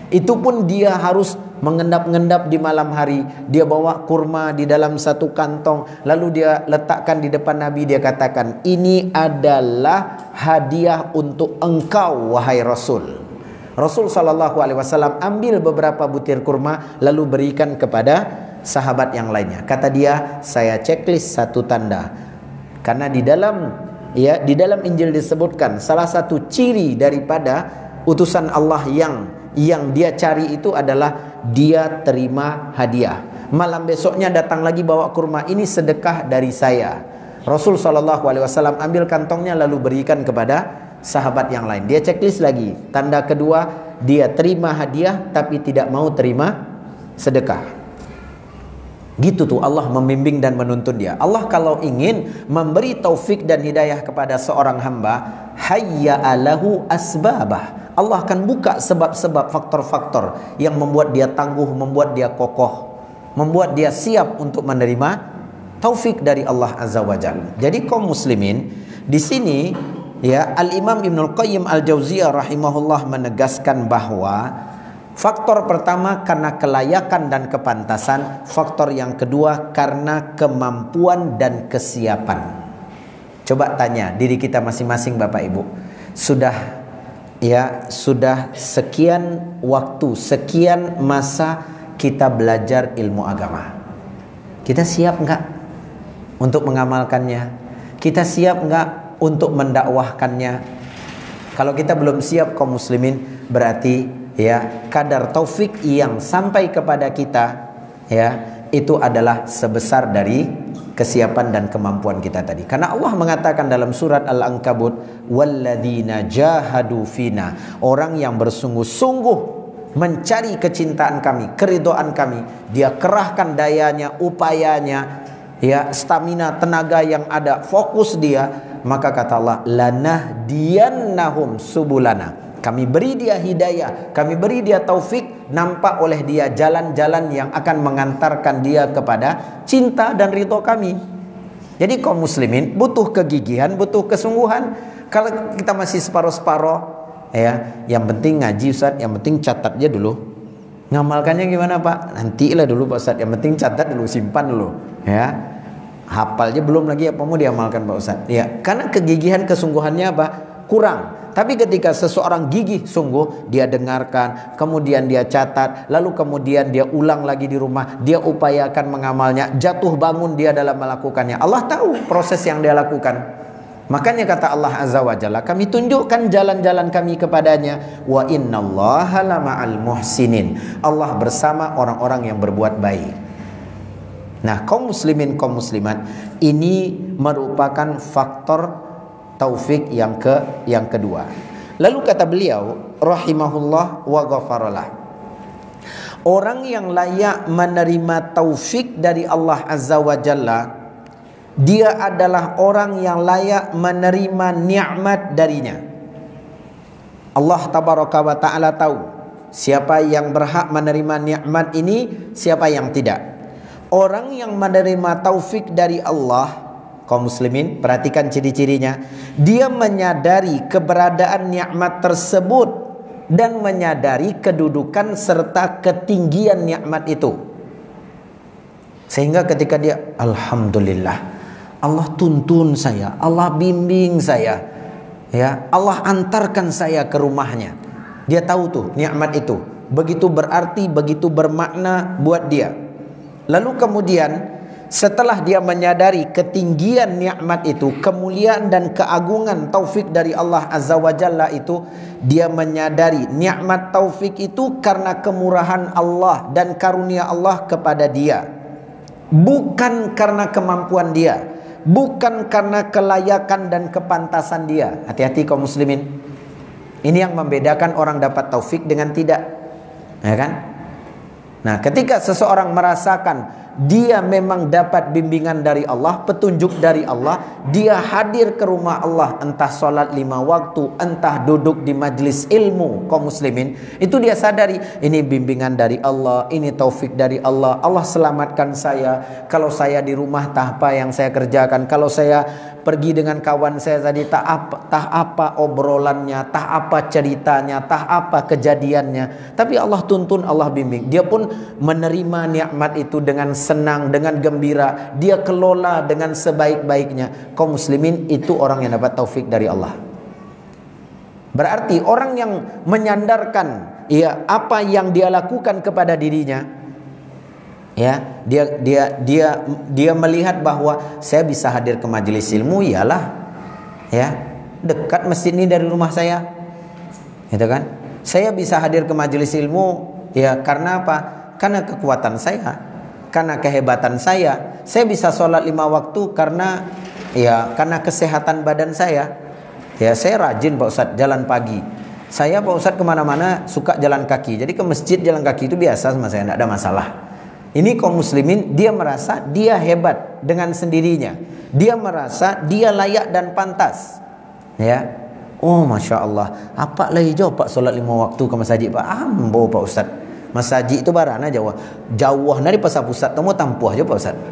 Itu pun dia harus mengendap-endap di malam hari. Dia bawa kurma di dalam satu kantong, lalu dia letakkan di depan Nabi. Dia katakan, ini adalah hadiah untuk engkau wahai Rasul. Rasul SAW ambil beberapa butir kurma lalu berikan kepada sahabat yang lainnya. Kata dia, saya checklist satu tanda. Karena di dalam Injil disebutkan salah satu ciri daripada utusan Allah yang dia cari itu adalah dia terima hadiah. Malam besoknya datang lagi bawa kurma, ini sedekah dari saya. Rasul SAW ambil kantongnya lalu berikan kepada sahabat yang lain. Dia checklist lagi. Tanda kedua, dia terima hadiah tapi tidak mau terima sedekah. Gitu tuh Allah membimbing dan menuntun dia. Allah kalau ingin memberi taufik dan hidayah kepada seorang hamba, hayya'alahu asbabah. Allah akan buka sebab-sebab, faktor-faktor yang membuat dia tangguh, membuat dia kokoh, membuat dia siap untuk menerima taufik dari Allah Azza wa Jalla. Jadi kaum muslimin, di sini, ya, Al-Imam Ibnul Qayyim Al-Jauziyah rahimahullah menegaskan bahwa faktor pertama karena kelayakan dan kepantasan, faktor yang kedua karena kemampuan dan kesiapan. Coba tanya diri kita masing-masing, Bapak Ibu. Sudah sekian waktu, sekian masa kita belajar ilmu agama. Kita siap enggak untuk mengamalkannya? Kita siap enggak untuk mendakwahkannya? Kalau kita belum siap kaum muslimin, berarti, ya, kadar taufik yang sampai kepada kita, ya, itu adalah sebesar dari kesiapan dan kemampuan kita tadi. Karena Allah mengatakan dalam surat Al-Ankabut, walladzina jahadu fina, orang yang bersungguh-sungguh mencari kecintaan kami, keridhaan kami, dia kerahkan dayanya, upayanya, ya, stamina, tenaga yang ada, fokus dia, maka kata Allah, lanahdiyannahum subulana, kami beri dia hidayah, kami beri dia taufik, nampak oleh dia jalan-jalan yang akan mengantarkan dia kepada cinta dan ridho kami. Jadi kaum muslimin butuh kegigihan, butuh kesungguhan. Kalau kita masih separuh-separuh, ya, yang penting ngaji Ustaz, yang penting catat aja dulu. Ngamalkannya gimana Pak? Nantilah dulu Pak Ustaz, yang penting catat dulu, simpan dulu, ya. Hafalnya belum lagi apa mau diamalkan Pak Ustaz. Ya, karena kegigihan kesungguhannya apa? Kurang. Tapi ketika seseorang gigih sungguh, dia dengarkan, kemudian dia catat, lalu kemudian dia ulang lagi di rumah, dia upayakan mengamalnya, jatuh bangun dia dalam melakukannya. Allah tahu proses yang dia lakukan. Makanya kata Allah Azza wa Jalla, kami tunjukkan jalan-jalan kami kepadanya. Wa innallaha lama'al muhsinin. Allah bersama orang-orang yang berbuat baik. Nah, kaum muslimin, kaum muslimat, ini merupakan faktor taufik yang kedua. Lalu kata beliau rahimahullah wa ghafaralah, orang yang layak menerima taufik dari Allah Azza wa Jalla, dia adalah orang yang layak menerima nikmat darinya. Allah tabaraka wa taala tahu siapa yang berhak menerima nikmat ini, siapa yang tidak. Orang yang menerima taufik dari Allah, kaum muslimin, perhatikan ciri-cirinya. Dia menyadari keberadaan nikmat tersebut dan menyadari kedudukan serta ketinggian nikmat itu. Sehingga ketika dia, alhamdulillah, Allah tuntun saya, Allah bimbing saya, ya, Allah antarkan saya ke rumahnya. Dia tahu tuh nikmat itu begitu berarti, begitu bermakna buat dia. Lalu kemudian setelah dia menyadari ketinggian nikmat itu, kemuliaan dan keagungan taufik dari Allah Azza wa Jalla itu, dia menyadari nikmat taufik itu karena kemurahan Allah dan karunia Allah kepada dia, bukan karena kemampuan dia, bukan karena kelayakan dan kepantasan dia. Hati-hati kaum muslimin. Ini yang membedakan orang dapat taufik dengan tidak, ya kan? Nah, ketika seseorang merasakan dia memang dapat bimbingan dari Allah, petunjuk dari Allah, dia hadir ke rumah Allah, entah sholat 5 waktu, entah duduk di majlis ilmu, kaum muslimin, itu dia sadari, ini bimbingan dari Allah, ini taufik dari Allah. Allah selamatkan saya. Kalau saya di rumah, tah apa yang saya kerjakan. Kalau saya pergi dengan kawan saya tadi, tah apa obrolannya, tah apa ceritanya, tah apa kejadiannya. Tapi Allah tuntun, Allah bimbing. Dia pun menerima nikmat itu dengan senang, dengan gembira. Dia kelola dengan sebaik-baiknya. Kaum muslimin, itu orang yang dapat taufik dari Allah. Berarti orang yang menyandarkan, ya, apa yang dia lakukan kepada dirinya, ya, dia melihat bahwa saya bisa hadir ke majelis ilmu, iyalah, ya, dekat masjid ini dari rumah saya, gitu kan? Saya bisa hadir ke majelis ilmu, ya, karena apa? Karena kekuatan saya, karena kehebatan saya. Saya bisa sholat 5 waktu karena, ya, karena kesehatan badan saya. Ya, saya rajin Pak Ustadz jalan pagi. Saya Pak Ustadz kemana-mana suka jalan kaki. Jadi ke masjid jalan kaki itu biasa sama saya, tidak ada masalah. Ini kaum muslimin, dia merasa dia hebat dengan sendirinya. Dia merasa dia layak dan pantas. Ya, oh masya Allah. Apa lagi jauh Pak sholat 5 waktu ke masjid Pak? Ambo Pak Ustadz. Masjid itu barana jauh. Jauh dari pasar pusat, kamu tampuh aja Pak Ustadz.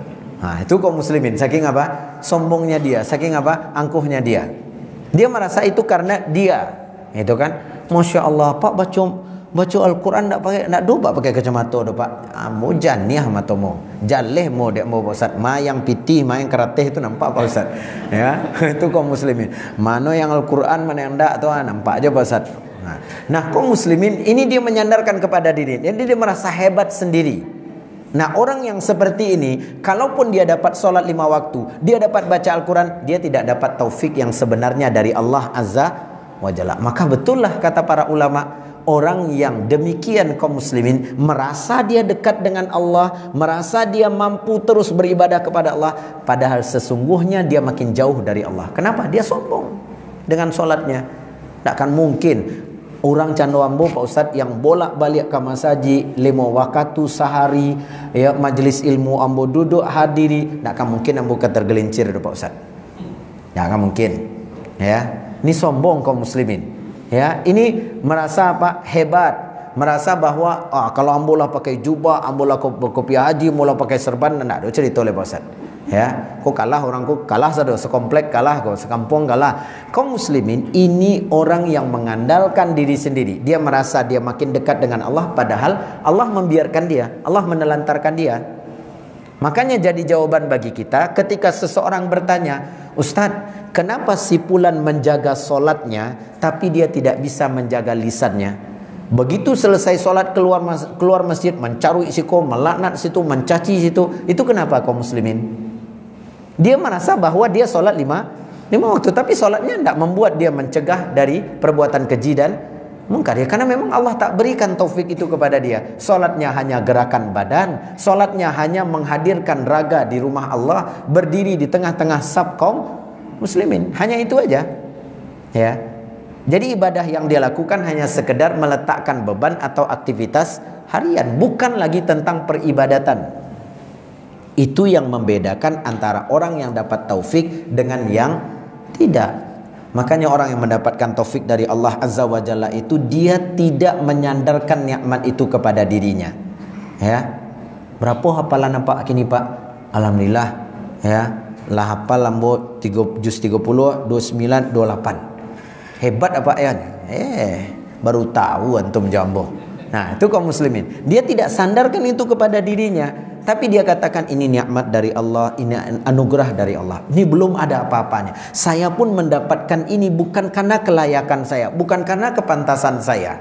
Nah, itu kaum muslimin. Saking apa? Sombongnya dia. Saking apa? Angkuhnya dia. Dia merasa itu karena dia. Itu kan? Masya Allah Pak, baca Al-Quran nak doba pakai kacamata do Pak. Amu janiah matomo. Jaleh mo dek mo Pak Ustaz. Ma yang pitih, ma yang keratih itu nampak Pak Ustaz. Ya, itu kaum muslimin. Mana yang Al-Quran, mana yang enggak tuh nampak aja Pak Ustaz. Nah, kaum muslimin ini dia menyandarkan kepada diri. Jadi dia merasa hebat sendiri. Nah, orang yang seperti ini, kalaupun dia dapat sholat 5 waktu, dia dapat baca Al-Quran, dia tidak dapat taufik yang sebenarnya dari Allah Azza wa Jalla. Maka betullah kata para ulama, orang yang demikian kaum muslimin, merasa dia dekat dengan Allah, merasa dia mampu terus beribadah kepada Allah, padahal sesungguhnya dia makin jauh dari Allah. Kenapa? Dia sombong dengan sholatnya. Tak akan mungkin orang Cando Ambo Pak Ustadz yang bolak-balik ke masjid 5 waktu sehari, ya, majlis ilmu Ambo duduk hadiri, tak akan mungkin Ambo ketergelincir Pak Ustadz. Tak akan mungkin. Ya, ini sombong kaum muslimin. Ya, ini merasa apa? Hebat, merasa bahwa kalau Ambo lah pakai jubah, Ambo lah kopiah haji, mula pakai serban, tak ada cerita oleh Pak Ustadz. Ya, kok kalah orangku, kalah saudara, sekomplek kalah, kok sekampung kalah. Kaum muslimin ini orang yang mengandalkan diri sendiri. Dia merasa dia makin dekat dengan Allah, padahal Allah membiarkan dia, Allah menelantarkan dia. Makanya jadi jawaban bagi kita ketika seseorang bertanya, Ustadz, kenapa si fulan menjaga solatnya tapi dia tidak bisa menjaga lisannya? Begitu selesai solat keluar masjid, mencari siku, melaknat situ, mencaci situ. Itu kenapa kaum muslimin? Dia merasa bahwa dia solat lima waktu, tapi solatnya tidak membuat dia mencegah dari perbuatan keji dan mungkar, ya, karena memang Allah tak berikan taufik itu kepada dia. Solatnya hanya gerakan badan, solatnya hanya menghadirkan raga di rumah Allah, berdiri di tengah-tengah saf kaum muslimin, hanya itu aja. Ya, jadi ibadah yang dia lakukan hanya sekedar meletakkan beban atau aktivitas harian, bukan lagi tentang peribadatan. Itu yang membedakan antara orang yang dapat taufik dengan yang tidak. Makanya orang yang mendapatkan taufik dari Allah Azza wa Jalla itu dia tidak menyandarkan nikmat itu kepada dirinya. Ya. Berapa hafalan Pak kini Pak? Alhamdulillah, ya. Lah hafal lambo juz 30, 29, 28. Hebat apa ya? Baru tahu antum jambo. Nah, itu kaum muslimin. Dia tidak sandarkan itu kepada dirinya, tapi dia katakan ini nikmat dari Allah, ini anugerah dari Allah. Ini belum ada apa-apanya. Saya pun mendapatkan ini bukan karena kelayakan saya, bukan karena kepantasan saya.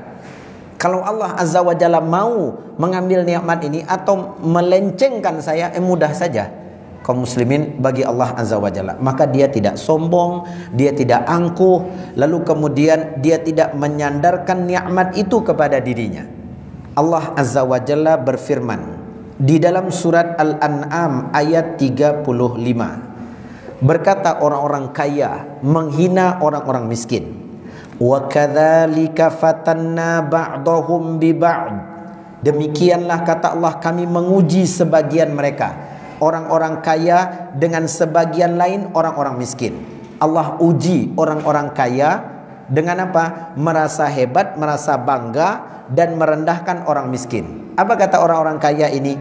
Kalau Allah Azza wa Jalla mau mengambil nikmat ini atau melencengkan saya, mudah saja. Kaum muslimin, bagi Allah Azza wa Jalla, maka dia tidak sombong, dia tidak angkuh, lalu kemudian dia tidak menyandarkan nikmat itu kepada dirinya. Allah Azza wa Jalla berfirman di dalam surat Al-An'am ayat 35, berkata orang-orang kaya menghina orang-orang miskin. Wa kadzalika fatanna ba'dahum bi ba'd. Demikianlah kata Allah, kami menguji sebagian mereka, orang-orang kaya dengan sebagian lain orang-orang miskin. Allah uji orang-orang kaya dengan apa? Merasa hebat, merasa bangga dan merendahkan orang miskin. Apa kata orang-orang kaya ini?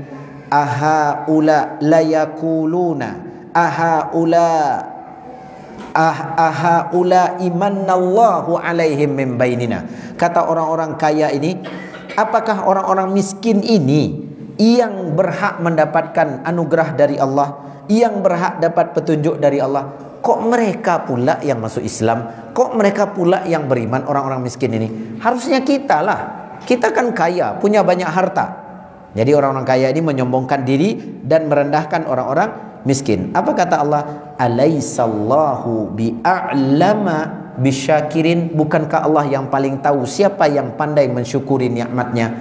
Ahaula layakuluna ahaula imannallahu alaihim min bainina. Kata orang-orang kaya ini, apakah orang-orang miskin ini yang berhak mendapatkan anugerah dari Allah, yang berhak dapat petunjuk dari Allah? Kok mereka pula yang masuk Islam? Kok mereka pula yang beriman, orang-orang miskin ini? Harusnya kita lah. Kita kan kaya, punya banyak harta. Jadi orang-orang kaya ini menyombongkan diri dan merendahkan orang-orang miskin. Apa kata Allah? Alaisallahu bi'a'lama bisyakirin. Bukankah Allah yang paling tahu siapa yang pandai mensyukuri nikmatnya?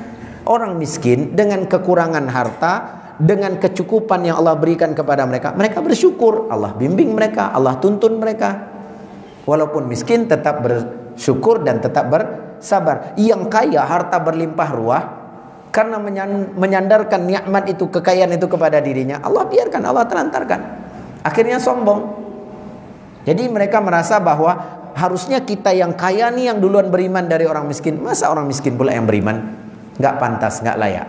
Orang miskin dengan kekurangan harta, dengan kecukupan yang Allah berikan kepada mereka, mereka bersyukur. Allah bimbing mereka, Allah tuntun mereka. Walaupun miskin tetap bersyukur dan tetap bersabar. Yang kaya harta berlimpah ruah, karena menyandarkan nikmat itu, kekayaan itu kepada dirinya, Allah biarkan, Allah telantarkan. Akhirnya sombong. Jadi mereka merasa bahwa harusnya kita yang kaya nih yang duluan beriman dari orang miskin. Masa orang miskin pula yang beriman? Nggak pantas, nggak layak.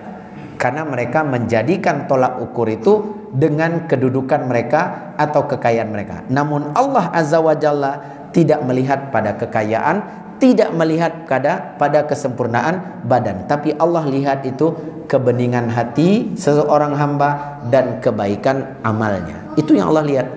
Karena mereka menjadikan tolak ukur itu dengan kedudukan mereka atau kekayaan mereka. Namun Allah Azza wa Jalla tidak melihat pada kekayaan, tidak melihat pada kesempurnaan badan, tapi Allah lihat itu kebeningan hati seseorang hamba dan kebaikan amalnya. Itu yang Allah lihat.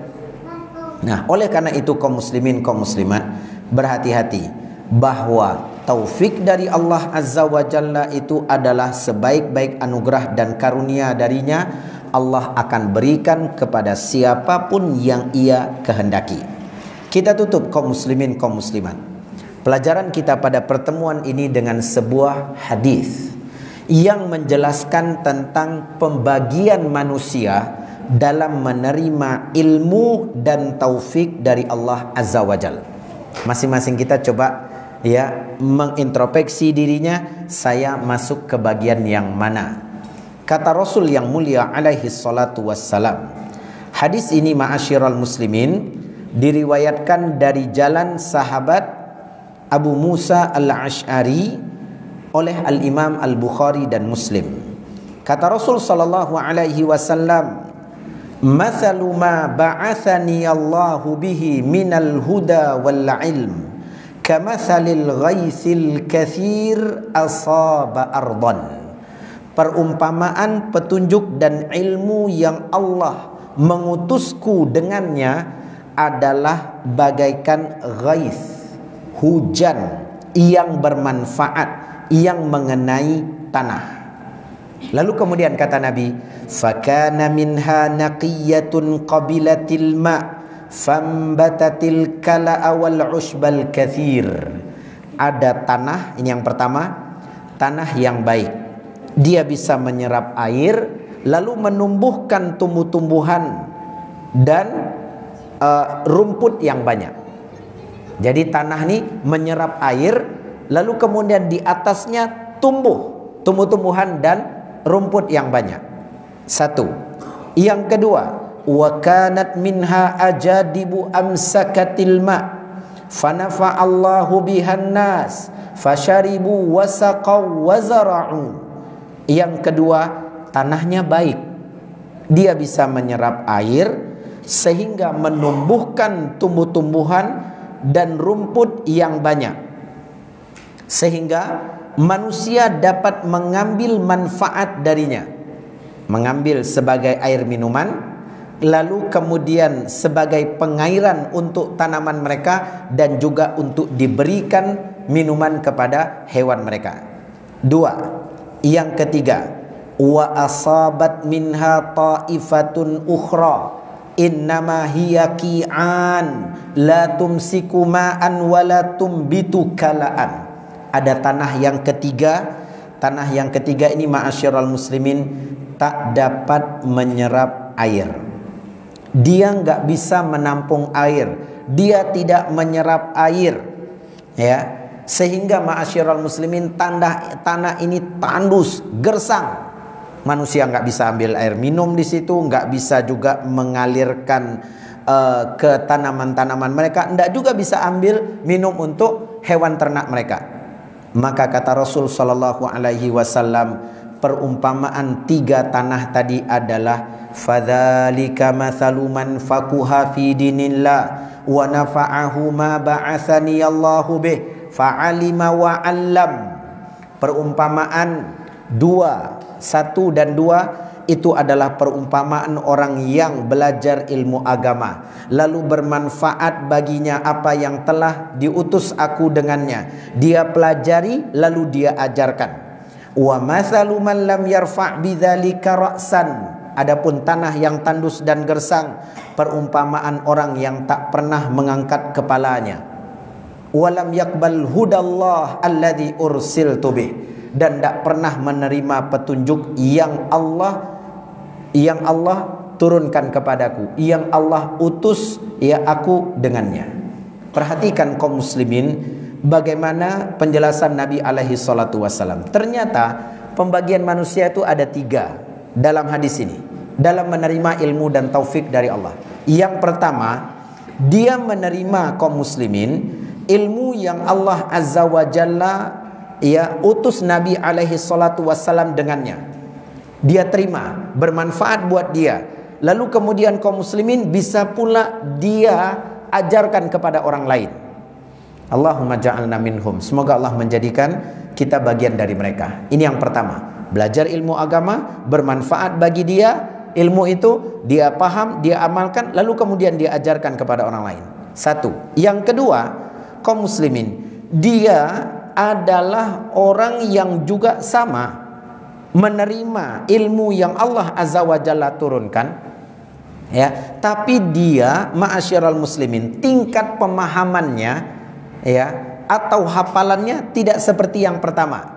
Nah, oleh karena itu kaum muslimin, kaum muslimat, berhati-hati bahwa taufik dari Allah Azza wa Jalla itu adalah sebaik-baik anugerah dan karunia darinya. Allah akan berikan kepada siapapun yang ia kehendaki. Kita tutup kaum muslimin, kaum muslimat, pelajaran kita pada pertemuan ini dengan sebuah hadis yang menjelaskan tentang pembagian manusia dalam menerima ilmu dan taufik dari Allah Azza wa Jalla. Masing-masing kita coba ya mengintrospeksi dirinya, saya masuk ke bagian yang mana. Kata Rasul yang mulia alaihi salatu wassalam, hadis ini ma'asyiral muslimin diriwayatkan dari jalan sahabat Abu Musa al-Ash'ari oleh al-Imam al-Bukhari dan Muslim. Kata Rasul sallallahu alaihi wasallam, mathalu ma ba'athani Allahu bihi minal huda wal ilm kamathalil ghaisil kathir asaba ardan. Perumpamaan petunjuk dan ilmu yang Allah mengutusku dengannya adalah bagaikan ghais, hujan yang bermanfaat, yang mengenai tanah. Lalu kemudian kata Nabi, fakana minha naqiyatun qabilatil ma fambatatil kala'a wal ushbal kathir. Ada tanah, ini yang pertama, tanah yang baik, dia bisa menyerap air lalu menumbuhkan tumbuh-tumbuhan dan rumput yang banyak. Jadi tanah ini menyerap air lalu kemudian di atasnya tumbuh-tumbuhan dan rumput yang banyak. Satu. Yang kedua, wa kanat minha ajadibu amsakatil ma fanafa'allahu bihan nas fasharibu wasaqaw wazara'u. Yang kedua, tanahnya baik, dia bisa menyerap air sehingga menumbuhkan tumbuh-tumbuhan dan rumput yang banyak, sehingga manusia dapat mengambil manfaat darinya, mengambil sebagai air minuman, lalu kemudian sebagai pengairan untuk tanaman mereka dan juga untuk diberikan minuman kepada hewan mereka. Dua. Yang ketiga, wa asabat minha ta'ifatun ukhra innama hiya qi'an la tumsiku ma'an wa la tumbitu kala'an. Ada tanah yang ketiga. Tanah yang ketiga ini ma'asyiral muslimin tak dapat menyerap air. Dia enggak bisa menampung air, dia tidak menyerap air, ya. Sehingga ma'asyiral muslimin tanah ini tandus, gersang. Manusia nggak bisa ambil air minum di situ, nggak bisa juga mengalirkan ke tanaman-tanaman mereka, nggak juga bisa ambil minum untuk hewan ternak mereka. Maka kata Rasul sallallahu alaihi wasallam, perumpamaan tiga tanah tadi adalah fadzalika mathalu man faquha fi dinillah wa nafa'ahu ma ba'athani Allahu bih fa'alima wa 'allam. Perumpamaan dua, satu dan dua itu adalah perumpamaan orang yang belajar ilmu agama lalu bermanfaat baginya apa yang telah diutus aku dengannya. Dia pelajari lalu dia ajarkan. Wa mathalu man lam yarfa' bidzalika ra'san. Adapun tanah yang tandus dan gersang, perumpamaan orang yang tak pernah mengangkat kepalanya. Walam yakbal hudallah alladhi ursiltu bih, dan tak pernah menerima petunjuk yang Allah turunkan kepadaku, yang Allah utus ya aku dengannya. Perhatikan kaum muslimin bagaimana penjelasan Nabi alaihi salatu wassalam. Ternyata pembagian manusia itu ada tiga dalam hadis ini, dalam menerima ilmu dan taufik dari Allah. Yang pertama, dia menerima kaum muslimin ilmu yang Allah azza wa jalla ya utus Nabi alaihi salatu wassalam dengannya. Dia terima, bermanfaat buat dia. Lalu kemudian kaum muslimin bisa pula dia ajarkan kepada orang lain. Allahumma ja'alna minhum. Semoga Allah menjadikan kita bagian dari mereka. Ini yang pertama, belajar ilmu agama, bermanfaat bagi dia, ilmu itu dia paham, dia amalkan, lalu kemudian dia ajarkan kepada orang lain. Satu. Yang kedua, kaum muslimin, dia adalah orang yang juga sama menerima ilmu yang Allah azza wa jalla turunkan, ya, tapi dia ma'asyiral muslimin tingkat pemahamannya ya atau hafalannya tidak seperti yang pertama.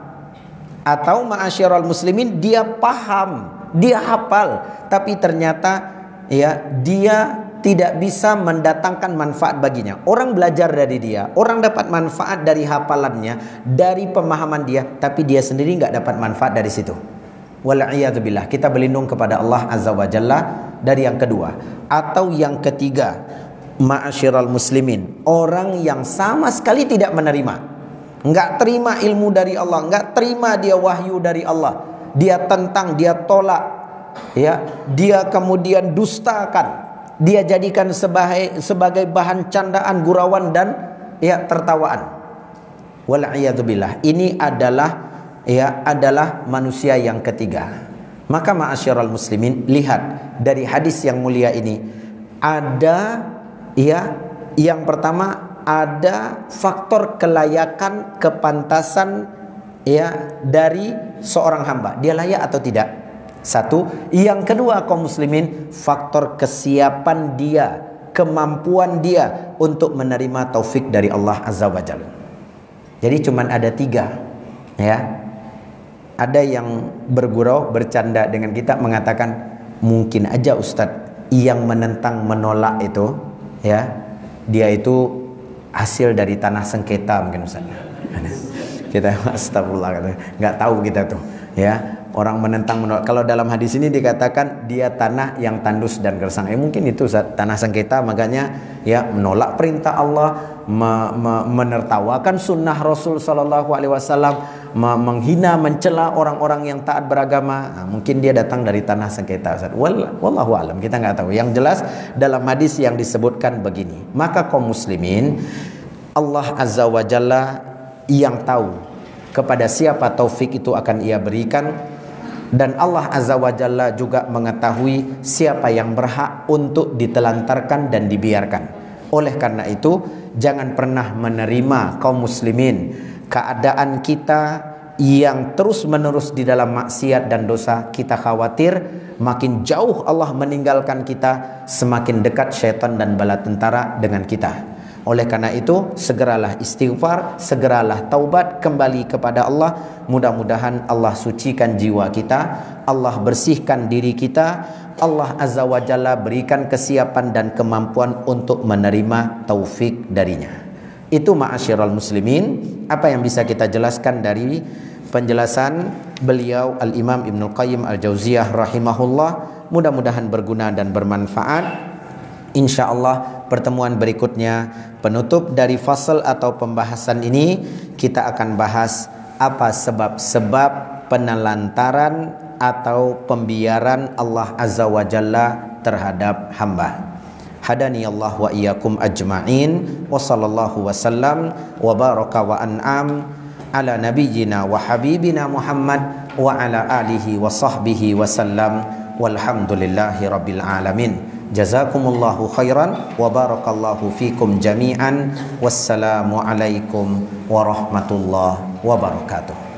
Atau ma'asyiral muslimin dia paham, dia hafal, tapi ternyata ya dia tidak bisa mendatangkan manfaat baginya. Orang belajar dari dia, orang dapat manfaat dari hafalannya, dari pemahaman dia, tapi dia sendiri nggak dapat manfaat dari situ. Wal'iyadzubillah. Kita berlindung kepada Allah azza wa jalla dari yang kedua. Atau yang ketiga, ma'asyiral muslimin, orang yang sama sekali tidak menerima, nggak terima ilmu dari Allah, nggak terima dia wahyu dari Allah, dia tentang, dia tolak, ya, dia kemudian dustakan, dia jadikan sebagai bahan candaan, gurauan dan ya tertawaan. Wal'iyadzubillah. Ini adalah manusia yang ketiga. Maka ma'asyiral muslimin, lihat dari hadis yang mulia ini ada ya, yang pertama ada faktor kelayakan, kepantasan ya dari seorang hamba. Dia layak atau tidak? Satu. Yang kedua kaum muslimin, faktor kesiapan dia, kemampuan dia untuk menerima taufik dari Allah Azza wa Jalla. Jadi cuman ada tiga ya. Ada yang bergurau, bercanda dengan kita, mengatakan mungkin aja Ustadz yang menentang, menolak itu ya, dia itu hasil dari tanah sengketa mungkin Ustadz. Kita astagfirullah, nggak tahu kita tuh ya. Orang menentang, menolak. Kalau dalam hadis ini dikatakan dia tanah yang tandus dan gersang. Mungkin itu tanah sengketa, makanya ya menolak perintah Allah, menertawakan sunnah Rasul Sallallahu Alaihi Wasallam, menghina, mencela orang-orang yang taat beragama. Nah, mungkin dia datang dari tanah sengketa. Wallahu alam, kita nggak tahu. Yang jelas dalam hadis yang disebutkan begini. Maka kaum muslimin, Allah Azza wa Jalla yang tahu kepada siapa taufik itu akan ia berikan, dan Allah Azza wa Jalla juga mengetahui siapa yang berhak untuk ditelantarkan dan dibiarkan. Oleh karena itu, jangan pernah menerima kaum muslimin keadaan kita yang terus menerus di dalam maksiat dan dosa. Kita khawatir makin jauh Allah meninggalkan kita, semakin dekat syaitan dan bala tentara dengan kita. Oleh karena itu, segeralah istighfar, segeralah taubat, kembali kepada Allah. Mudah-mudahan Allah sucikan jiwa kita, Allah bersihkan diri kita, Allah Azza wa Jalla berikan kesiapan dan kemampuan untuk menerima taufik darinya. Itu ma'asyiral muslimin, apa yang bisa kita jelaskan dari penjelasan beliau Al-Imam Ibnul Qayyim Al-Jauziyah rahimahullah. Mudah-mudahan berguna dan bermanfaat. InsyaAllah pertemuan berikutnya, penutup dari fasal atau pembahasan ini, kita akan bahas apa sebab-sebab penelantaran atau pembiaran Allah Azza wa Jalla terhadap hamba. Hadani Allah wa iyyakum ajma'in, wa sallallahu wasallam wa baraka wa an'am ala nabiyyina wa habibina Muhammad wa ala alihi wa sahbihi wasallam, walhamdulillahi rabbil alamin. Jazakumullahu khairan wa barakallahu fikum jami'an. Wassalamu alaikum warahmatullahi wabarakatuh.